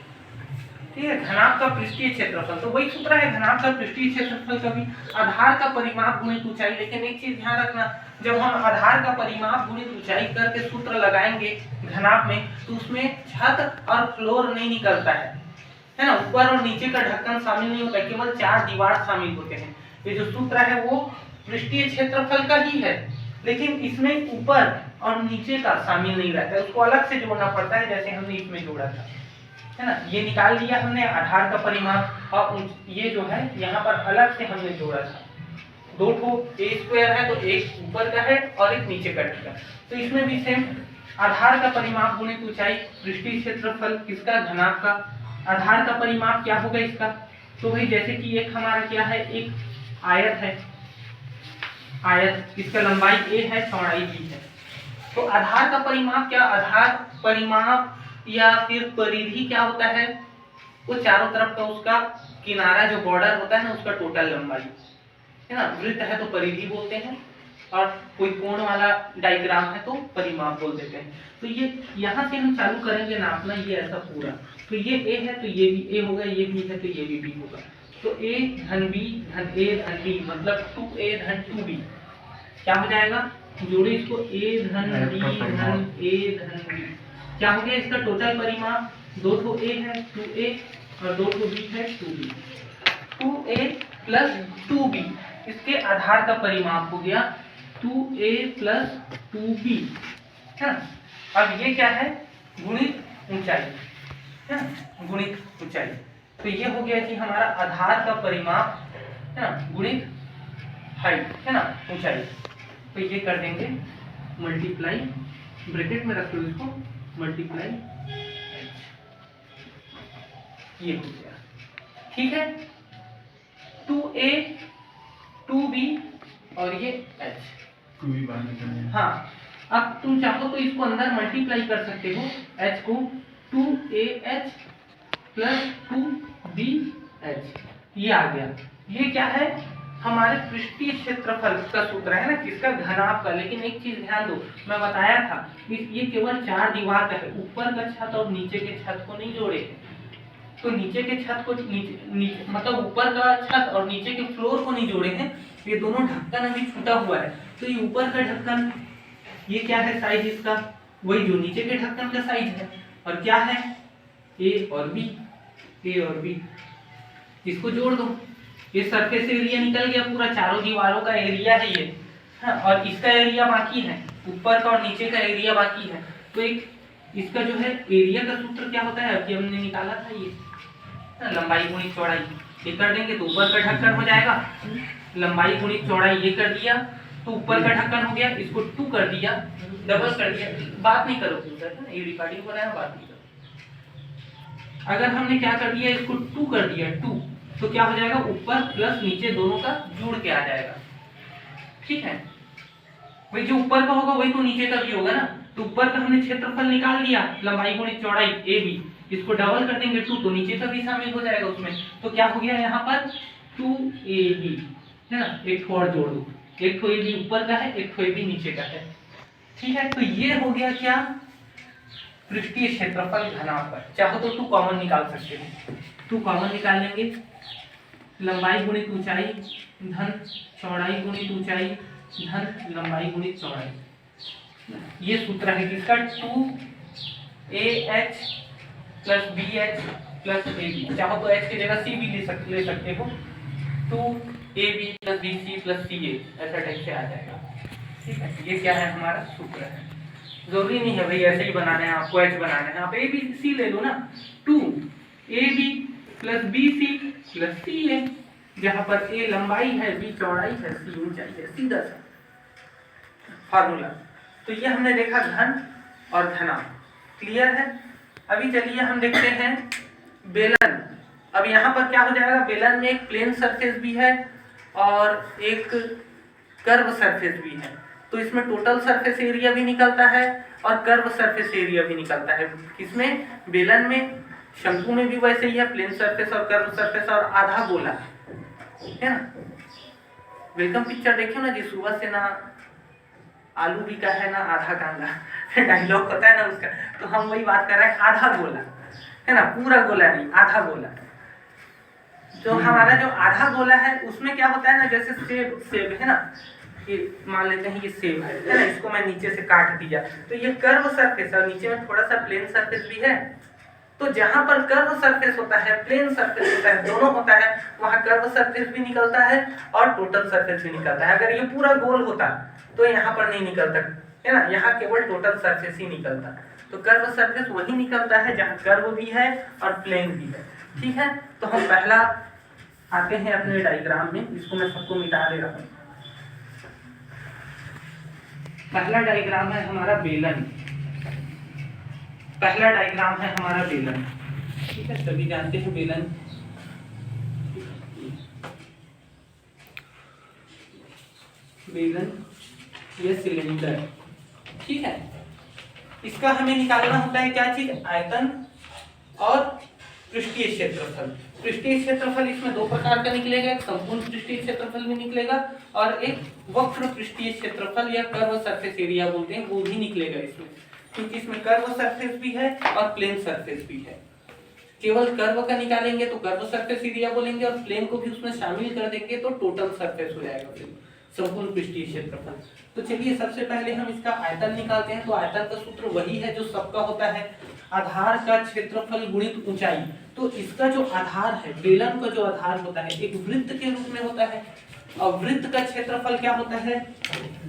Speaker 1: ठीक है, घनाभ का पृष्ठीय क्षेत्रफल, तो वही सूत्र है घनाभ का पृष्ठीय क्षेत्रफल का भी, आधार का परिमाप गुणित ऊंचाई। लेकिन एक चीज ध्यान रखना, जब हम आधार का परिमाप गुणित ऊंचाई करके सूत्र लगाएंगे घनाभ में, तो उसमें छत और फ्लोर नहीं निकलता है ना, ऊपर और नीचे का ढक्कन शामिल नहीं होता, केवल 4 दीवार शामिल होते हैं। ये जो सूत्र है वो पृष्ठीय क्षेत्रफल का ही है, लेकिन इसमें ऊपर और नीचे का शामिल नहीं रहता है, उसको अलग से जोड़ना पड़ता है, जैसे हमने इसमें जोड़ा था, है ना। ये निकाल लिया हमने आधार का परिमाप, और ये जो है यहाँ पर अलग से हमने जोड़ा था, 2 ठो a² है, तो एक ऊपर का है और एक नीचे का है, तो इसमें भी सेम आधार का परिमाप गुणित ऊंचाई, पृष्ठीय क्षेत्रफल किसका, घनाभ का, आधार का परिमाप क्या होगा इसका, तो भाई जैसे कि एक हमारा क्या है, एक आयत है, आयत, इसका लंबाई a है, चौड़ाई b है, तो आधार का परिमाप क्या, आधार परिमाप या फिर परिधि क्या होता है, वो चारों तरफ का उसका किनारा जो बॉर्डर होता है ना, उसका टोटल लंबाई है ना। वृत्त है तो परिधि बोलते हैं, और कोई कोण वाला डायग्राम है तो परिमाप बोल देते हैं। तो ये यहाँ से हम चालू करेंगे नापना, ये ऐसा पूरा, तो ये ए है तो ये भी ए होगा, ये बी है तो ये भी बी होगा। तो ए धन बी धन ए धन बी मतलब 2a धन 2b क्या हो जाएगा, जोड़े इसको a धन b धन a धन b, क्या हो गया इसका टोटल परिमाप, 2 तो a है 2a और 2 तो b है 2b, 2a प्लस 2b इसके आधार का परिमाप हो गया 2a प्लस 2b है ना। अब ये क्या है, गुणित ऊंचाई है ना, गुणित ऊंचाई, तो ये हो गया कि हमारा आधार का परिमाप है ना गुणित हाइट है ना ऊंचाई। तो ये कर देंगे मल्टीप्लाई, ब्रैकेट में रख लो इसको, मल्टीप्लाई ये हो गया, ठीक है। 2a 2b और ये h,
Speaker 2: 2b बाहर निकल,
Speaker 1: हाँ अब तुम चाहो तो इसको अंदर मल्टीप्लाई कर सकते हो, h को 2ah प्लस 2bh, ये आ गया। ये क्या है, हमारे पृष्ठीय क्षेत्रफल का सूत्र है ना, किसका, घनाभ का। लेकिन एक चीज ध्यान दो, मैं बताया था ये केवल 4 दीवार का है, ऊपर का छत और नीचे के छत को नहीं जोड़े। तो नीचे के छत को नीचे मतलब ऊपर का छत और नीचे के फ्लोर को नहीं जोड़े हैं, ये दोनों ढक्कन अभी छूटा हुआ है। तो ये ऊपर का ढक्कन, ये क्या है साइज इसका, वही जो नीचे के ढक्कन का साइज है, और क्या है ए और बी, ए और बी, इसको जोड़ दो, ये सरफेस एरिया निकल गया पूरा, चारों दीवारों का एरिया है ये, हाँ, और इसका एरिया बाकी है, ऊपर का और नीचे का एरिया बाकी है। तो एक इसका जो है एरिया का सूत्र क्या होता है, अभी हमने निकाला था ये, लंबाई गुणित चौड़ाई, ये कर देंगे तो ऊपर का ढक्कन हो जाएगा, लंबाई गुणित चौड़ाई ये कर दिया तो ऊपर का ढक्कन हो गया, इसको 2 कर दिया, डबल कर दिया, बात नहीं करो ये रिकॉर्डिंग हो रहा है, बात नहीं करो। अगर हमने क्या कर दिया, इसको 2 कर दिया 2, तो क्या हो जाएगा, ऊपर प्लस नीचे दोनों का जुड़ के आ जाएगा, ठीक है। वही जो ऊपर का होगा वही तो नीचे का भी होगा ना। तो ऊपर का हमने क्षेत्रफल निकाल लिया, लंबाई गुणित चौड़ाई ए बी, इसको डबल कर देंगे 2, तो नीचे का भी शामिल हो जाएगा उसमें। तो क्या हो गया यहाँ पर 2ab है ना, एक और जोड़ दो, एक तो ab ऊपर का है, एक तो ab नीचे का है, ठीक है। तो ये हो गया क्या, पृष्ठीय क्षेत्रफल घनाभ पर। चाहो तो 2 कॉमन निकाल सकते हो, 2 कॉमन निकाल लेंगे, लंबाई गुणित ऊंचाई धन चौड़ाई गुणित ऊंचाई धन लंबाई गुणित चौड़ाई, ये सूत्र है किसका, 2ah plus bh plus ab, चाहो तो h की जगह c भी ले सकते हो, 2ab plus bc plus ca, ऐसा टाइप से आ जाएगा, ठीक है। ये क्या है, हमारा सूत्र है। जरूरी नहीं है भाई ऐसे ही बनाना है आपको, h बनाना है, आप a b c ले लो ना, 2ab plus bc plus ca, जहाँ पर a लंबाई है, b चौड़ाई है, c ऊंचाई है, सीधा सा फार्मूला। तो ये हमने देखा घन और घनाभ, क्लियर है। अभी चलिए हम देखते हैं बेलन। अब यहाँ पर क्या हो जाएगा, बेलन में एक प्लेन सरफेस भी है और एक कर्व सरफेस भी है, तो इसमें टोटल सरफेस एरिया भी निकलता है और कर्व सरफेस एरिया भी निकलता है। किसमें, बेलन में। शंकु में भी वैसे ही है, प्लेन सरफेस और कर्व सरफेस और आधा गोला है ना। वेलकम पिक्चर देखियो ना जी, सुबह से ना आलू बिका है ना आधा कांदा डायलॉग होता है ना उसका, तो हम वही बात कर रहे हैं, आधा गोला है ना, पूरा गोला नहीं, आधा गोला। तो हमारा जो आधा गोला है उसमें क्या होता है ना, जैसे सेब है ना, ये मान लेते हैं ये सेब है ना, इसको मैं नीचे से काट दिया, तो ये कर्व सरफेस और नीचे में थोड़ा सा प्लेन सरफेस भी है। तो जहां पर कर्व सरफेस होता है, प्लेन सरफेस होता है, दोनों होता है, वहां कर्व सरफेस भी निकलता है और टोटल सरफेस भी निकलता है। अगर ये पूरा गोल होता तो यहाँ पर नहीं निकलता है ना, यहाँ केवल टोटल सरफेस ही निकलता। तो कर्व सरफेस वही निकलता है जहाँ कर्व भी है और प्लेन भी है, ठीक है। तो हम पहला आते हैं अपने डायग्राम में, इसको मैं सबको मिटा दे रहा हूँ। पहला डायग्राम है हमारा बेलन, पहला डायग्राम है हमारा बेलन, ठीक है, सभी जानते हैं बेलन। बेलन ये सिलेंडर, ठीक है। इसका हमें निकालना होता है क्या चीज, आयतन और पृष्ठीय क्षेत्रफल। पृष्ठीय क्षेत्रफल इसमें दो प्रकार का निकलेगा, एक संपूर्ण पृष्ठीय क्षेत्रफल भी निकलेगा और एक वक्र पृष्ठीय क्षेत्रफल या कर्व सरफेस एरिया बोलते हैं वो भी निकलेगा इसमें, क्योंकि इसमें कर्व सरफेस भी है और प्लेन सरफेस भी है। केवल कर्व का निकालेंगे तो कर्व सरफेस एरिया बोलेंगे और प्लेन को भी उसमें शामिल कर देंगे तो टोटल सरफेस हो जाएगा फिर संपूर्ण पृष्ठीय क्षेत्रफल। तो चलिए सबसे पहले हम इसका आयतन निकालते हैं। तो आयतन का सूत्र वही है जो सबका होता है, आधार का क्षेत्रफल गुणित ऊंचाई। तो इसका जो आधार है, बेलन का जो आधार होता है एक वृत्त के रूप में होता है और वृत्त का क्षेत्रफल क्या होता है,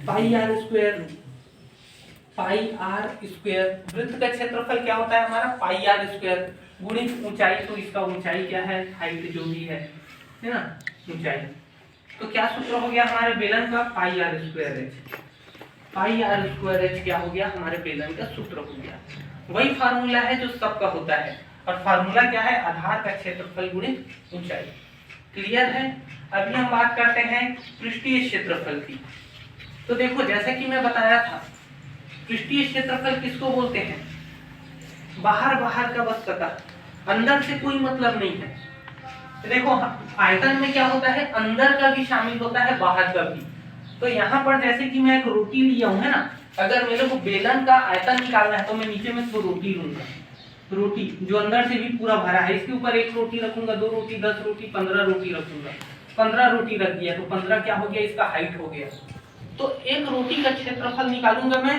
Speaker 1: pi r square. Pi r square वृत्त का क्षेत्रफल क्या होता है हमारा, पाई आर स्क्वायर गुणित ऊंचाई। तो इसका ऊंचाई क्या है, हाइट जो भी है ना, ऊंचाई। तो क्या सूत्र हो गया हमारे बेलन का, pi r square h. Pi r square h क्या हो गया, हमारे बेलन का सूत्र हो गया। वही फार्मूला है जो सबका होता है और फार्मूला क्या है, आधार का क्षेत्रफल गुणित ऊंचाई। क्लियर है। अभी हम बात करते हैं पृष्ठीय क्षेत्रफल की। तो देखो जैसे कि मैं बताया था, पृष्ठीय क्षेत्रफल किसको बोलते हैं, बाहर बाहर का बस सतह, अंदर से कोई मतलब नहीं है। तो देखो आयतन में क्या होता है, अंदर का भी शामिल होता है बाहर का भी। तो यहाँ पर जैसे कि मैं एक रोटी लिया हूँ है ना, अगर मेरे को बेलन का आयतन निकालना है तो मैं नीचे में तो रोटी लूंगा, रोटी जो अंदर से भी पूरा भरा है, इसके ऊपर एक रोटी रखूंगा, 2 रोटी, 10 रोटी, 15 रोटी रखूंगा। 15 रोटी रख दिया तो 15 क्या हो गया, इसका हाइट हो गया। तो एक रोटी का क्षेत्रफल निकालूंगा मैं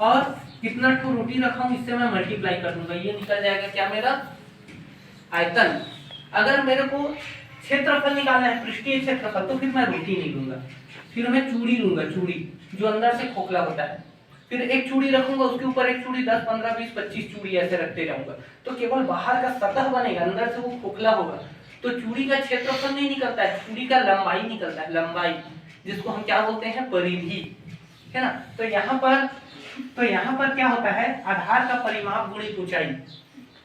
Speaker 1: और कितना ठो रोटी रखा हूं इससे मैं मल्टीप्लाई कर दूंगा, ये निकल जाएगा क्या मेरा आयतन। अगर मेरे को क्षेत्रफल निकालना है, पृष्ठीय क्षेत्रफल, तो फिर मैं रोटी नहीं लूंगा, फिर मैं चूड़ी लूंगा, चूड़ी जो अंदर से खोखला होता है। फिर एक चूड़ी रखूंगा, उसके ऊपर एक चूड़ी, 10, 15, 20, 25 चूड़ी ऐसे रखते जाऊंगा। तो केवल बाहर का सतह बनेगा, अंदर से वो खोखला होगा। तो चूड़ी का क्षेत्रफल नहीं निकलता है, चूड़ी का लंबाई निकलता है, लंबाई, जिसको हम क्या बोलते हैं, परिधि, है ना। तो यहाँ पर क्या होता है, आधार का परिमाप गुणित ऊंचाई।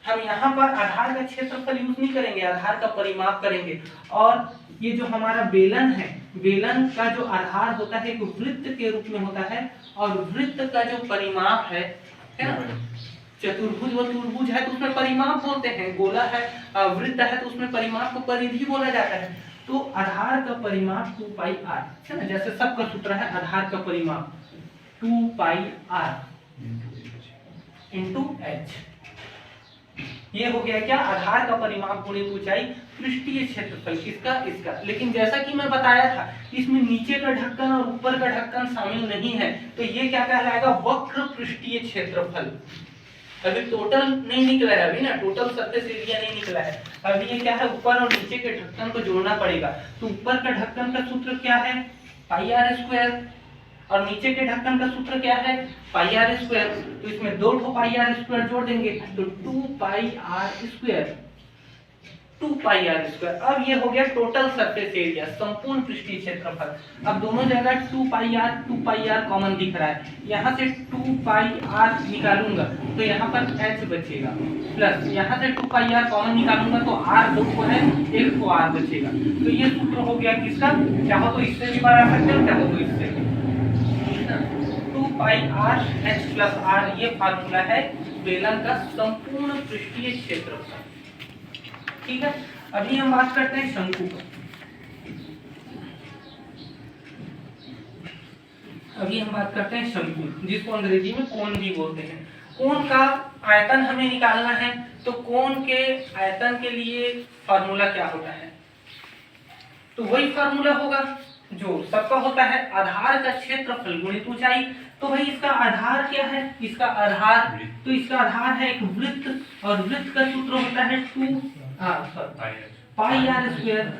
Speaker 1: हम यहाँ पर आधार का क्षेत्रफल यूज नहीं करेंगे, आधार का परिमाप करेंगे। और ये जो हमारा बेलन है, बेलन का जो आधार होता है एक वृत्त के रूप में होता है और वृत्त का जो परिमाप है ना, चतुर्भुज व त्रिभुज है तो उसमें परिमाप बोलते हैं, गोला है, वृत्त है तो उसमें परिमाप को परिधि बोला जाता है। तो आधार का परिमाप 2 पाई आर है ना, जैसे सबका सूत्र है आधार का परिमाप 2 पाई आर इंटू एच। ये हो गया क्या, आधार का परिमाप गुणित ऊंचाई, पृष्ठीय क्षेत्रफल किसका, इसका। लेकिन जैसा कि मैं बताया था, इसमें नीचे का ढक्कन और ऊपर का ढक्कन शामिल नहीं है, तो ये क्या कहलाएगा, वक्र पृष्ठीय क्षेत्रफल। अभी टोटल नहीं निकला है, अभी ना टोटल सरफेस एरिया नहीं निकला है, अभी ये क्या है, ऊपर और नीचे के ढक्कन को जोड़ना पड़ेगा। तो ऊपर का ढक्कन का सूत्र क्या है, पाई आर स्क्वायर, और नीचे के ढक्कन का सूत्र क्या है, पाई आर स्क्वायर। तो इसमें 2 ठो पाई आर स्क्वायर जोड़ देंगे तो 2 pi r square, 2 pi r square. अब ये हो गया टोटल सरफेस एरिया, संपूर्ण पृष्ठीय क्षेत्रफल। अब दोनों जगह 2 पाई आर कॉमन दिख रहा है, यहाँ से 2 पाई आर निकालूंगा तो यहाँ पर h बचेगा, प्लस यहाँ से 2 पाई आर कॉमन निकालूंगा तो r 2 को है, 1 को r बचेगा। तो ये सूत्र हो गया किसका, चाहो तो इससे भी बना सकते हो, चाहो तो इससे भी। 2 pi are h plus r, ये फार्मूला है बेलन का संपूर्ण पृष्ठीय क्षेत्रफल। ठीक है। अभी हम बात करते हैं शंकु पर। अभी हम बात करते हैं शंकु, जिसको अंग्रेजी में कोन भी बोलते हैं। कोन का आयतन हमें निकालना है, तो कोन के आयतन के लिए फार्मूला क्या होता है, तो वही फार्मूला होगा जो सबका होता है, आधार का क्षेत्रफल गुणित ऊंचाई। तो भाई इसका आधार क्या है, इसका आधार, तो इसका आधार है एक वृत्त और वृत्त का सूत्र होता है 2 पाई आर स्क्वायर।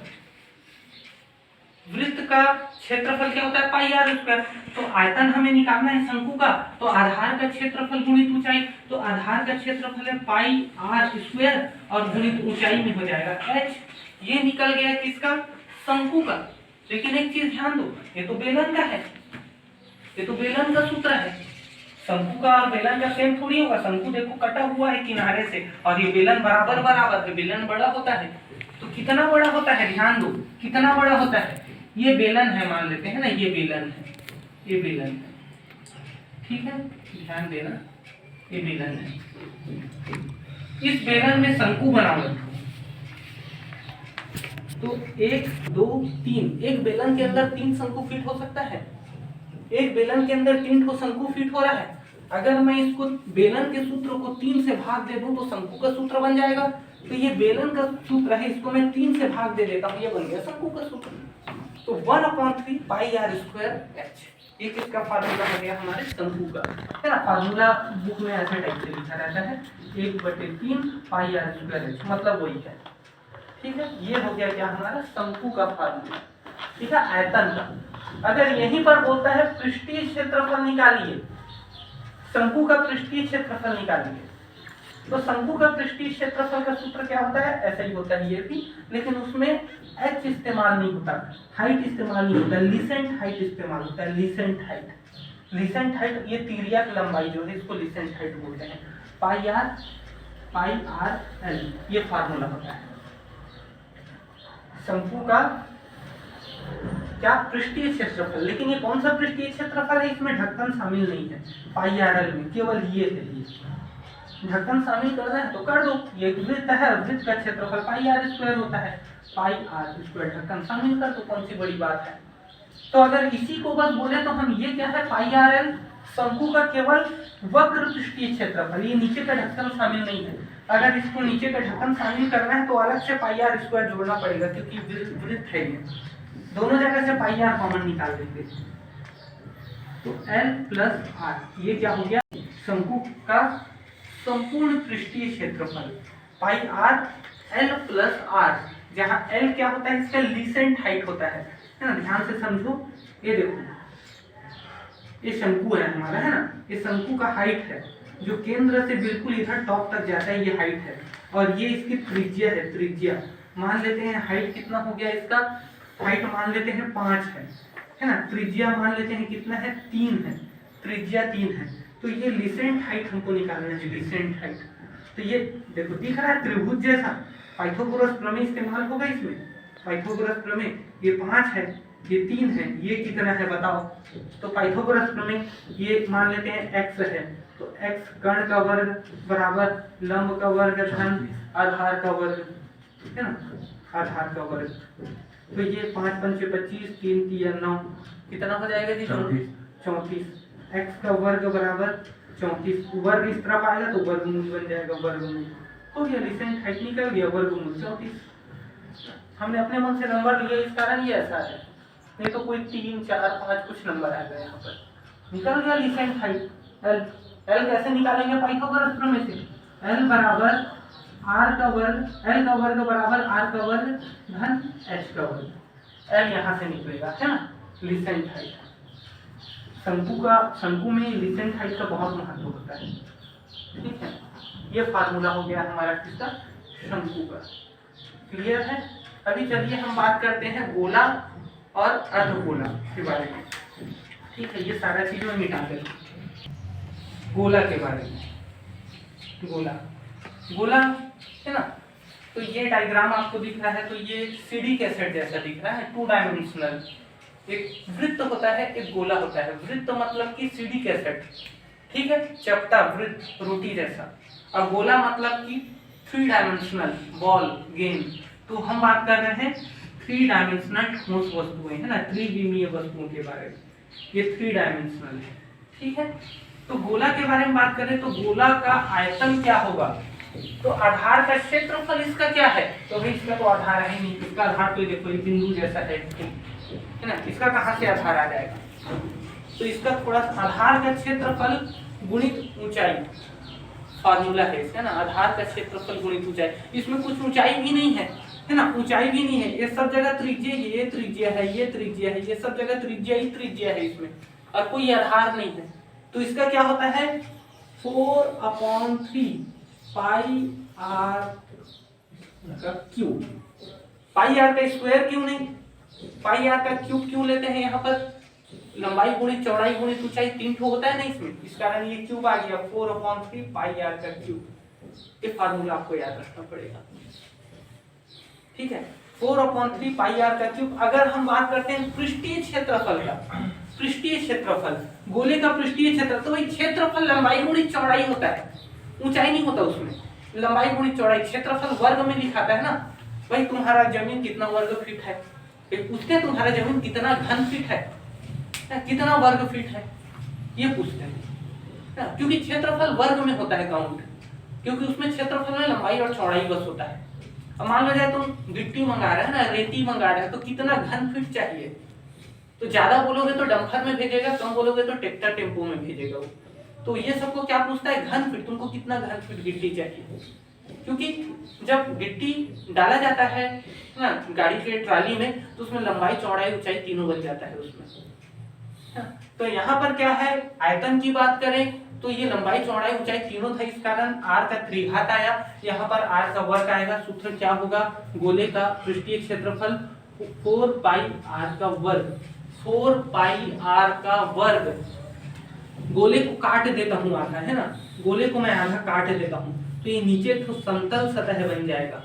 Speaker 1: वृत्त का क्षेत्रफल क्या होता है, पाई आर स्क्वायर। तो आयतन हमें निकालना है शंकु का, तो आधार का क्षेत्रफल गुणित ऊंचाई। तो आधार का क्षेत्रफल है पाई आर स्क्वायर और गुणित ऊंचाई में हो जाएगा h। ये निकल गया किसका, शंकु का। लेकिन एक चीज ध्यान दो, ये तो बेलन का है, ये तो बेलन का सूत्र है। शंकु का और बेलन का सेम थोड़ी होगा, शंकु देखो कटा हुआ है किनारे से और ये बेलन बराबर बराबर है, बेलन बड़ा होता है। तो कितना बड़ा होता है, ध्यान दो कितना बड़ा होता है, ये बेलन है मान लेते हैं ना, ये बेलन है, ये बेलन है, ठीक है, ध्यान देना, ये बेलन है। इस बेलन में शंकु बना लो, तो 1 2 3, एक बेलन के अंदर 3 शंकु फिट हो सकता है। एक बेलन के अंदर 3 ठो शंकु फिट हो रहा है। अगर मैं इसको बेलन के सूत्र को 3 से भाग दे दूं तो शंकु का सूत्र बन जाएगा। तो ये बेलन का सूत्र है, इसको मैं 3 से भाग दे देता हूं, ये बन गया शंकु का सूत्र। तो 1/3 पाई आर स्क्वायर एच, एक इसका फार्मूला हो गया हमारे शंकु का, है ना। फार्मूला बुक में ऐसे टाइप से लिखा रहता है 1/3 पाई आर स्क्वायर एच, मतलब वही है। ठीक है, ये हो गया क्या हमारा शंकु का फार्मूला। ठीक है, आयतन का। अगर यहीं पर बोलता है पृष्ठीय क्षेत्रफल निकालिए, शंकु का पृष्ठीय क्षेत्रफल निकालिए, तो शंकु का पृष्ठीय क्षेत्रफल का सूत्र क्या होता है, ऐसा ही होता है ये भी, लेकिन उसमें एच इस्तेमाल नहीं होता, हाइट इस्तेमाल नहीं होता, लिसेंट हाइट इस्तेमाल होता है। लिसेंट हाइट, लिसेंट हाइट ये तिर्यक लंबाई जो है इसको लिसेंट हाइट बोलते हैं। पाई आर एल, ये फार्मूला होता है शंकु का क्या, पृष्ठीय क्षेत्रफल। लेकिन ये कौन सा पृष्ठीय क्षेत्रफल है, इसमें ढक्कन शामिल नहीं है पाई आर एल में, केवल ये है। ये ढक्कन शामिल करना है तो कर दो, ये वृत्त है, वृत्त का क्षेत्रफल पाई आर स्क्वायर होता है, पाई आर स्क्वायर ढक्कन शामिल कर दो, कौन सी बड़ी बात है। तो अगर इसी को बस बोले तो हम ये क्या है, पाई आर एल शंकु का केवल वक्र पृष्ठीय क्षेत्रफल, ये नीचे का ढक्कन शामिल नहीं है। अगर इसको नीचे का ढक्कन शामिल करना है तो अलग से पाई आर स्क्वायर जोड़ना पड़ेगा, क्योंकि वृत्त है ये, दोनों जगह से पाई आर कॉमन निकाल देंगे। तो एल प्लस आर, ये क्या हो गया, शंकु का संपूर्ण पृष्ठीय क्षेत्रफल पाई आर एल प्लस आर, जहां एल क्या होता है, इसका लीसेंट हाइट होता है ना। ध्यान से समझो, ये देखो ये शंकु है हमारा, है ना, ये शंकु का हाइट है जो केंद्र से बिल्कुल इधर टॉप तक जाता है, ये हाइट है, और ये इसकी त्रिज्या है। त्रिज्या मान लेते हैं, हाइट कितना हो गया इसका, हाइट मान लेते हैं 5 है ना। त्रिज्या मान लेते हैं कितना है, 3 है, त्रिज्या 3 है। तो ये लिसेंट हाइट हमको निकालना है, लिसेंट हाइट। तो ये देखो दिख रहा है त्रिभुज जैसा, पाइथागोरस प्रमेय इस्तेमाल होगा इसमें। पाइथागोरस प्रमेय, ये 5 है, ये 3 है, ये कितना है बताओ। तो पाइथागोरस प्रमेय ये मान लेते हैं x है, तो x कर्ण का वर्ग बराबर लंब का वर्ग धन आधार का वर्ग, है ना, आधार का वर्ग। तो ये 5 पंचे 25, 3 3 9, कितना हो जाएगा जी, 34। x का वर्ग बराबर 34, वर्ग इस तरफ आएगा तो वर्गमूल बन जाएगा, वर्गमूल हो गया, लिसेंट हाइट निकल गया, वर्गमूल 34। हमने अपने मन से नंबर लिया, इस कारण ये ऐसा है, नहीं तो कोई 3 4 5 कुछ नंबर आ गया, यहाँ पर निकल गया लिसेंट हाइट। एल कैसे निकालेंगे, पाइथागोरस प्रमेय से, एल बराबर आर का वर्ग, एल का वर्ग बराबर आर का वर्ग धन एच का वर्ग, एल यहाँ से निकलेगा, है ना, लिसेंट हाइट। शंकु में लिसेंट हाइट का बहुत महत्व होता है। ठीक है, ये फार्मूला हो गया हमारा किसका, शंकु का। क्लियर है। अभी चलिए हम बात करते हैं गोला और अर्धगोला के बारे में। ठीक है, ये सारा चीज में मिटा देंगे। गोला के बारे में, गोला है ना, तो ये डायग्राम आपको दिख रहा है, तो ये सीडी कैसेट जैसा दिख रहा है, 2 डायमेंशनल। एक वृत्त होता है, एक गोला होता है। वृत्त मतलब कि सीडी कैसेट, ठीक है, चपटा वृत्त रोटी जैसा, और गोला मतलब कि 3 डायमेंशनल बॉल गेम। तो हम बात कर रहे हैं 3 डायमेंशनल ठोस वस्तुएं, है ना, त्रिविमीय वस्तुओं के बारे में, ये 3 डायमेंशनल है। ठीक है, तो गोला के बारे में बात करें तो गोला का आयतन क्या होगा, तो आधार का क्षेत्रफल इसका क्या है, तो भाई इसका तो आधार है नहीं, इसका आधार तो देखो ये बिंदु जैसा है ना, इसका कहाँ से आधार आ जाएगा, तो इसका थोड़ा सा आधार का क्षेत्रफल गुणित ऊंचाई फार्मूला है इसका ना, आधार का क्षेत्रफल गुणित ऊंचाई। इसमें कुछ ऊंचाई भी नहीं है ना, ऊंचाई भी नहीं है, ये सब जगह त्रिज्या, ये त्रिज्या है, ये त्रिज्या है, ये सब जगह त्रिज्या ही त्रिज्या है इसमें, और कोई आधार नहीं है। तो इसका क्या होता है 4/3 पाई आर का क्यूब। पाई आर का स्क्वायर क्यों नहीं, पाई आर का क्यूब क्यों लेते हैं, यहाँ पर लंबाई गुणित चौड़ाई गुणित ऊंचाई 3 ठो होता है ना इसमें, इस कारण ये क्यूब आ गया 4/3 पाई आर का क्यूब। ये फार्मूला आपको याद रखना पड़ेगा। ठीक है, 4/3 पाई आर का क्यूब। अगर हम बात करते हैं पृष्ठीय क्षेत्रफल का, पृष्ठीय क्षेत्रफल गोले का पृष्ठीय क्षेत्र, तो भाई क्षेत्रफल लंबाई गुणित चौड़ाई होता है, ऊंचाई नहीं होता उसमें, लंबाई गुणित चौड़ाई। क्षेत्रफल वर्ग में लिखाता है ना, भाई तुम्हारा जमीन कितना वर्ग फीट है, ये पूछते हैं तुम्हारा जमीन कितना घन फीट है, कितना वर्ग फीट है, ये पूछते हैं। क्योंकि क्षेत्रफल वर्ग में होता है काउंट, क्योंकि उसमें क्षेत्रफल में लंबाई और चौड़ाई बस होता है। अब मान लो जाए तुम गिट्टी मंगा रहे है ना, रेती मंगा रहे हैं, तो कितना घन फीट चाहिए, तो ज्यादा बोलोगे तो डंपर में भेजेगा, कम बोलोगे तो ट्रैक्टर टेम्पो में भेजेगा वो। तो ये सबको क्या पूछता है, घन फीट, तुमको कितना घन फीट गिट्टी चाहिए। क्योंकि जब गिट्टी डाला जाता है ना गाड़ी के ट्राली में, तो उसमें लंबाई चौड़ाई ऊंचाई तीनों बन जाता है उसमें। तो यहाँ पर क्या है, आयतन की बात करें तो ये लंबाई चौड़ाई ऊंचाई तीनों था, इस कारण r का त्रिघात आया, यहाँ पर r का वर्ग आएगा। सूत्र क्या होगा, गोले का पृष्ठीय क्षेत्रफल 4 पाई r का वर्ग, 4 पाई r का वर्ग। गोले को काट देता हूँ आधा, है ना, गोले को मैं आधा काट देता हूँ, तो ये नीचे तो समतल सतह बन जाएगा,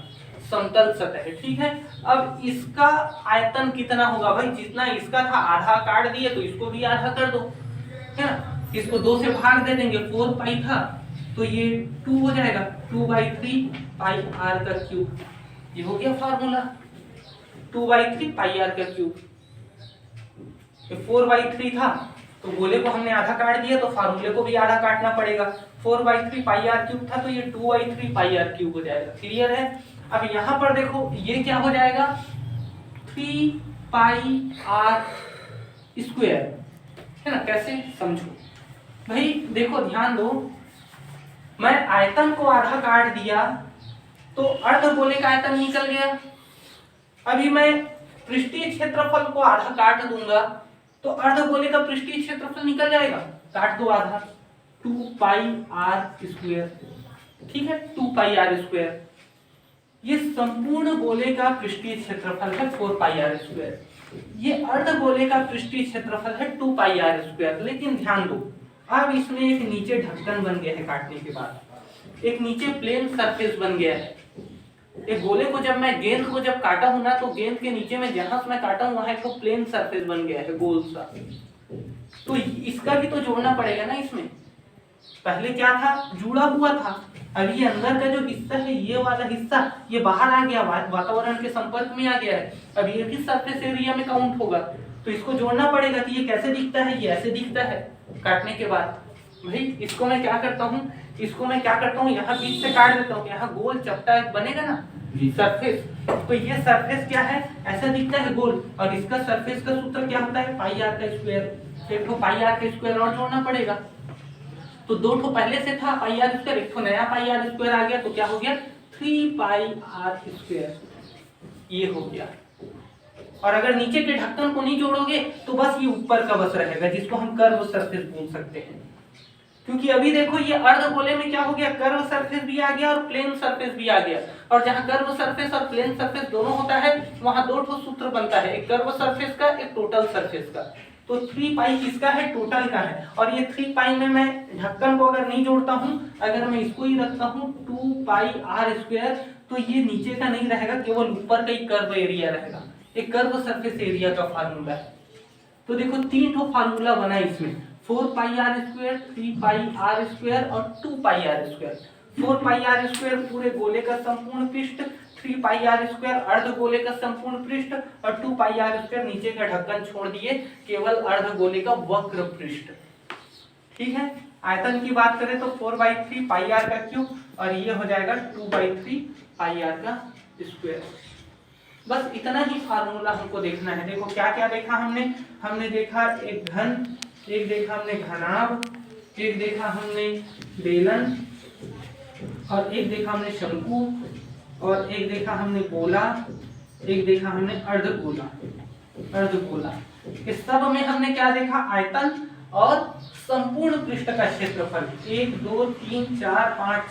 Speaker 1: समतल सतह। ठीक है, अब इसका आयतन कितना होगा भाई, जितना इसका था आधा काट दिए तो इसको भी आधा कर दो, है ना, इसको 2 से भाग दे देंगे, 4 पाई था तो ये 2 हो जाएगा, 2/3 पाई r का क्यूब। ये हो गया फार्मूला, 2/3 पाई r का क्यूब। 4/3 था तो गोले को हमने आधा काट दिया, तो फार्मूले को भी आधा काटना पड़ेगा। 4/3 पाई r क्यूब था तो ये 2/3 पाई r क्यूब हो जाएगा। क्लियर है। अब यहाँ पर देखो ये क्या हो जाएगा, 3 पाई r स्क्वायर, है ना। कैसे समझो भाई, देखो ध्यान दो, मैं आयतन को आधा काट दिया तो अर्धगोले का आयतन निकल गया। अभी मैं पृष्ठीय क्षेत्रफल को आधा काट दूंगा तो अर्धगोले का पृष्ठीय क्षेत्रफल निकल जाएगा, काट दो आधा, 2 पाई r स्क्वायर। ठीक है, 2 पाई r स्क्वायर, ये संपूर्ण गोले का पृष्ठीय क्षेत्रफल है 4 पाई r स्क्वायर। ये अर्धगोले का पृष्ठीय क्षेत्रफल है 2 पाई r स्क्वायर। लेकिन ध्यान दो, अब इसमें एक नीचे ढक्कन बन गया है काटने के बाद, एक नीचे प्लेन सरफेस बन गया है। एक गोले को जब मैं गेंद को जब काटा हूं ना, तो गेंद के नीचे में जहां से मैं काटा हूं वहां एक तो प्लेन सरफेस बन गया है गोल सा, तो इसका भी तो जोड़ना पड़ेगा ना। इसमें पहले क्या था, जुड़ा हुआ था, अब ये अंदर का जो हिस्सा है, ये वाला हिस्सा ये बाहर आ गया, वातावरण के संपर्क में आ गया है, अब ये भी सरफेस एरिया में काउंट होगा, तो इसको जोड़ना पड़ेगा कि ये कैसे दिखता है, ये ऐसे दिखता है काटने के बाद। भाई इसको मैं क्या करता हूँ, इसको मैं क्या करता हूँ, यहाँ बीच से काट देता हूँ, यहाँ गोल चपटा बनेगा ना सरफेस, तो ये सरफेस क्या है, ऐसा दिखता है गोल, और इसका सरफेस का सूत्र क्या होता है, पाई r का स्क्वायर। एक तो पाई r का स्क्वायर और जोड़ना पड़ेगा, तो 2 ठो पहले से था पाई r स्क्वायर, एक तो नया पाई r स्क्वायर आ गया, तो क्या हो गया 3 पाई r स्क्वायर, ये हो गया। और अगर नीचे के ढक्कन को नहीं जोड़ोगे तो बस ये ऊपर का बस रहेगा, जिसको हम कर्व सरफेस बोल सकते हैं। क्योंकि अभी देखो ये अर्धगोले में क्या हो गया, कर्व सरफेस भी आ गया और प्लेन सरफेस भी आ गया, और जहां कर्व सरफेस और प्लेन सरफेस दोनों होता है वहां 2 ठो सूत्र बनता है, एक कर्व सरफेस का, एक टोटल सरफेस का। तो 3 पाई किसका है, टोटल का है, और ये 3 पाई में मैं ढक्कन को अगर नहीं जोड़ता हूं, अगर मैं इसको ही रखता हूं 2 पाई r स्क्वायर, तो ये नीचे का नहीं रहेगा, केवल ऊपर का ही कर्व एरिया रहेगा। एक कर्व सरफेस एरिया का फार्मूला है। तो देखो 3 ठो फार्मूला बना इसमें, 4 पाई r स्क्वायर, 3 पाई r स्क्वायर और 2 पाई r स्क्वायर। 4 पाई r स्क्वायर पूरे गोले का संपूर्ण पृष्ठ, 3 पाई r स्क्वायर अर्धगोले का संपूर्ण पृष्ठ, और 2 पाई r स्क्वायर नीचे का ढक्कन छोड़ दिए, केवल अर्धगोले का वक्र पृष्ठ। ठीक है, आयतन की बात करें तो 4/3 पाई r का क्यूब, और ये हो जाएगा 2/3 पाई r का स्क्वायर। बस इतना ही फार्मूला हमको देखना है। देखो क्या क्या देखा हमने देखा एक घन, एक देखा हमने घनाभ, एक देखा हमने बेलन, और एक देखा हमने शंकु, और एक देखा हमने गोला, एक देखा हमने अर्धगोला। इस सब में हमने क्या देखा, आयतन और संपूर्ण पृष्ठ का क्षेत्रफल। 1 2 3 4 5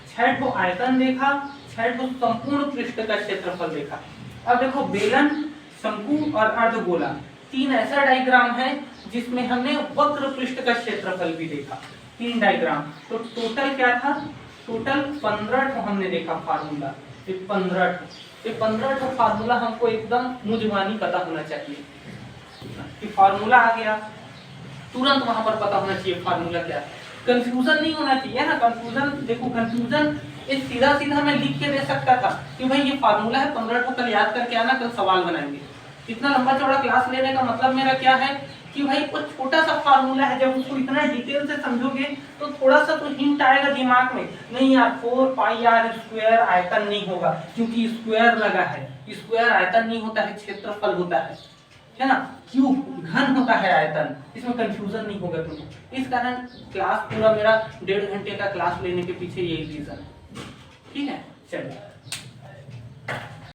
Speaker 1: 6 ठो आयतन देखा, 6 ठो संपूर्ण पृष्ठ का क्षेत्रफल देखा। अब देखो बेलन, शंकु और अर्धगोला 3 ऐसा डायग्राम है जिसमें हमने वक्र पृष्ठ का क्षेत्रफल भी देखा, 3 डायग्राम। तो टोटल क्या था, टोटल 15 ठो हमने देखा फार्मूला, ये 15 ठो फार्मूला हमको एकदम मुंजवानी पता होना चाहिए कि फार्मूला आ गया, तुरंत वहां पर पता होना चाहिए फार्मूला क्या है। कंफ्यूजन नहीं होना चाहिए ना, कंफ्यूजन देखो, कंफ्यूजन एक सीधा सीधा मैं लिख के दे सकता था कि भाई ये फार्मूला है 15 को कल याद करके आना, कल सवाल बनाएंगे। इतना लंबा चौड़ा क्लास लेने का मतलब मेरा क्या है कि भाई वो छोटा सा फार्मूला है, जब उसको इतना डिटेल से समझोगे तो थोड़ा सा तो हिंट आएगा दिमाग में, नहीं यार 4 पाई आर स्क्वायर आयतन नहीं होगा क्योंकि स्क्वायर लगा है, स्क्वायर आयतन नहीं होता है, क्षेत्रफल होता है ना, क्यूब घन होता है आयतन, इसमें कंफ्यूजन नहीं होगा तुमको। इस कारण क्लास पूरा मेरा 1.5 घंटे का क्लास लेने के पीछे यही रीजन है। ठीक है, चलिए।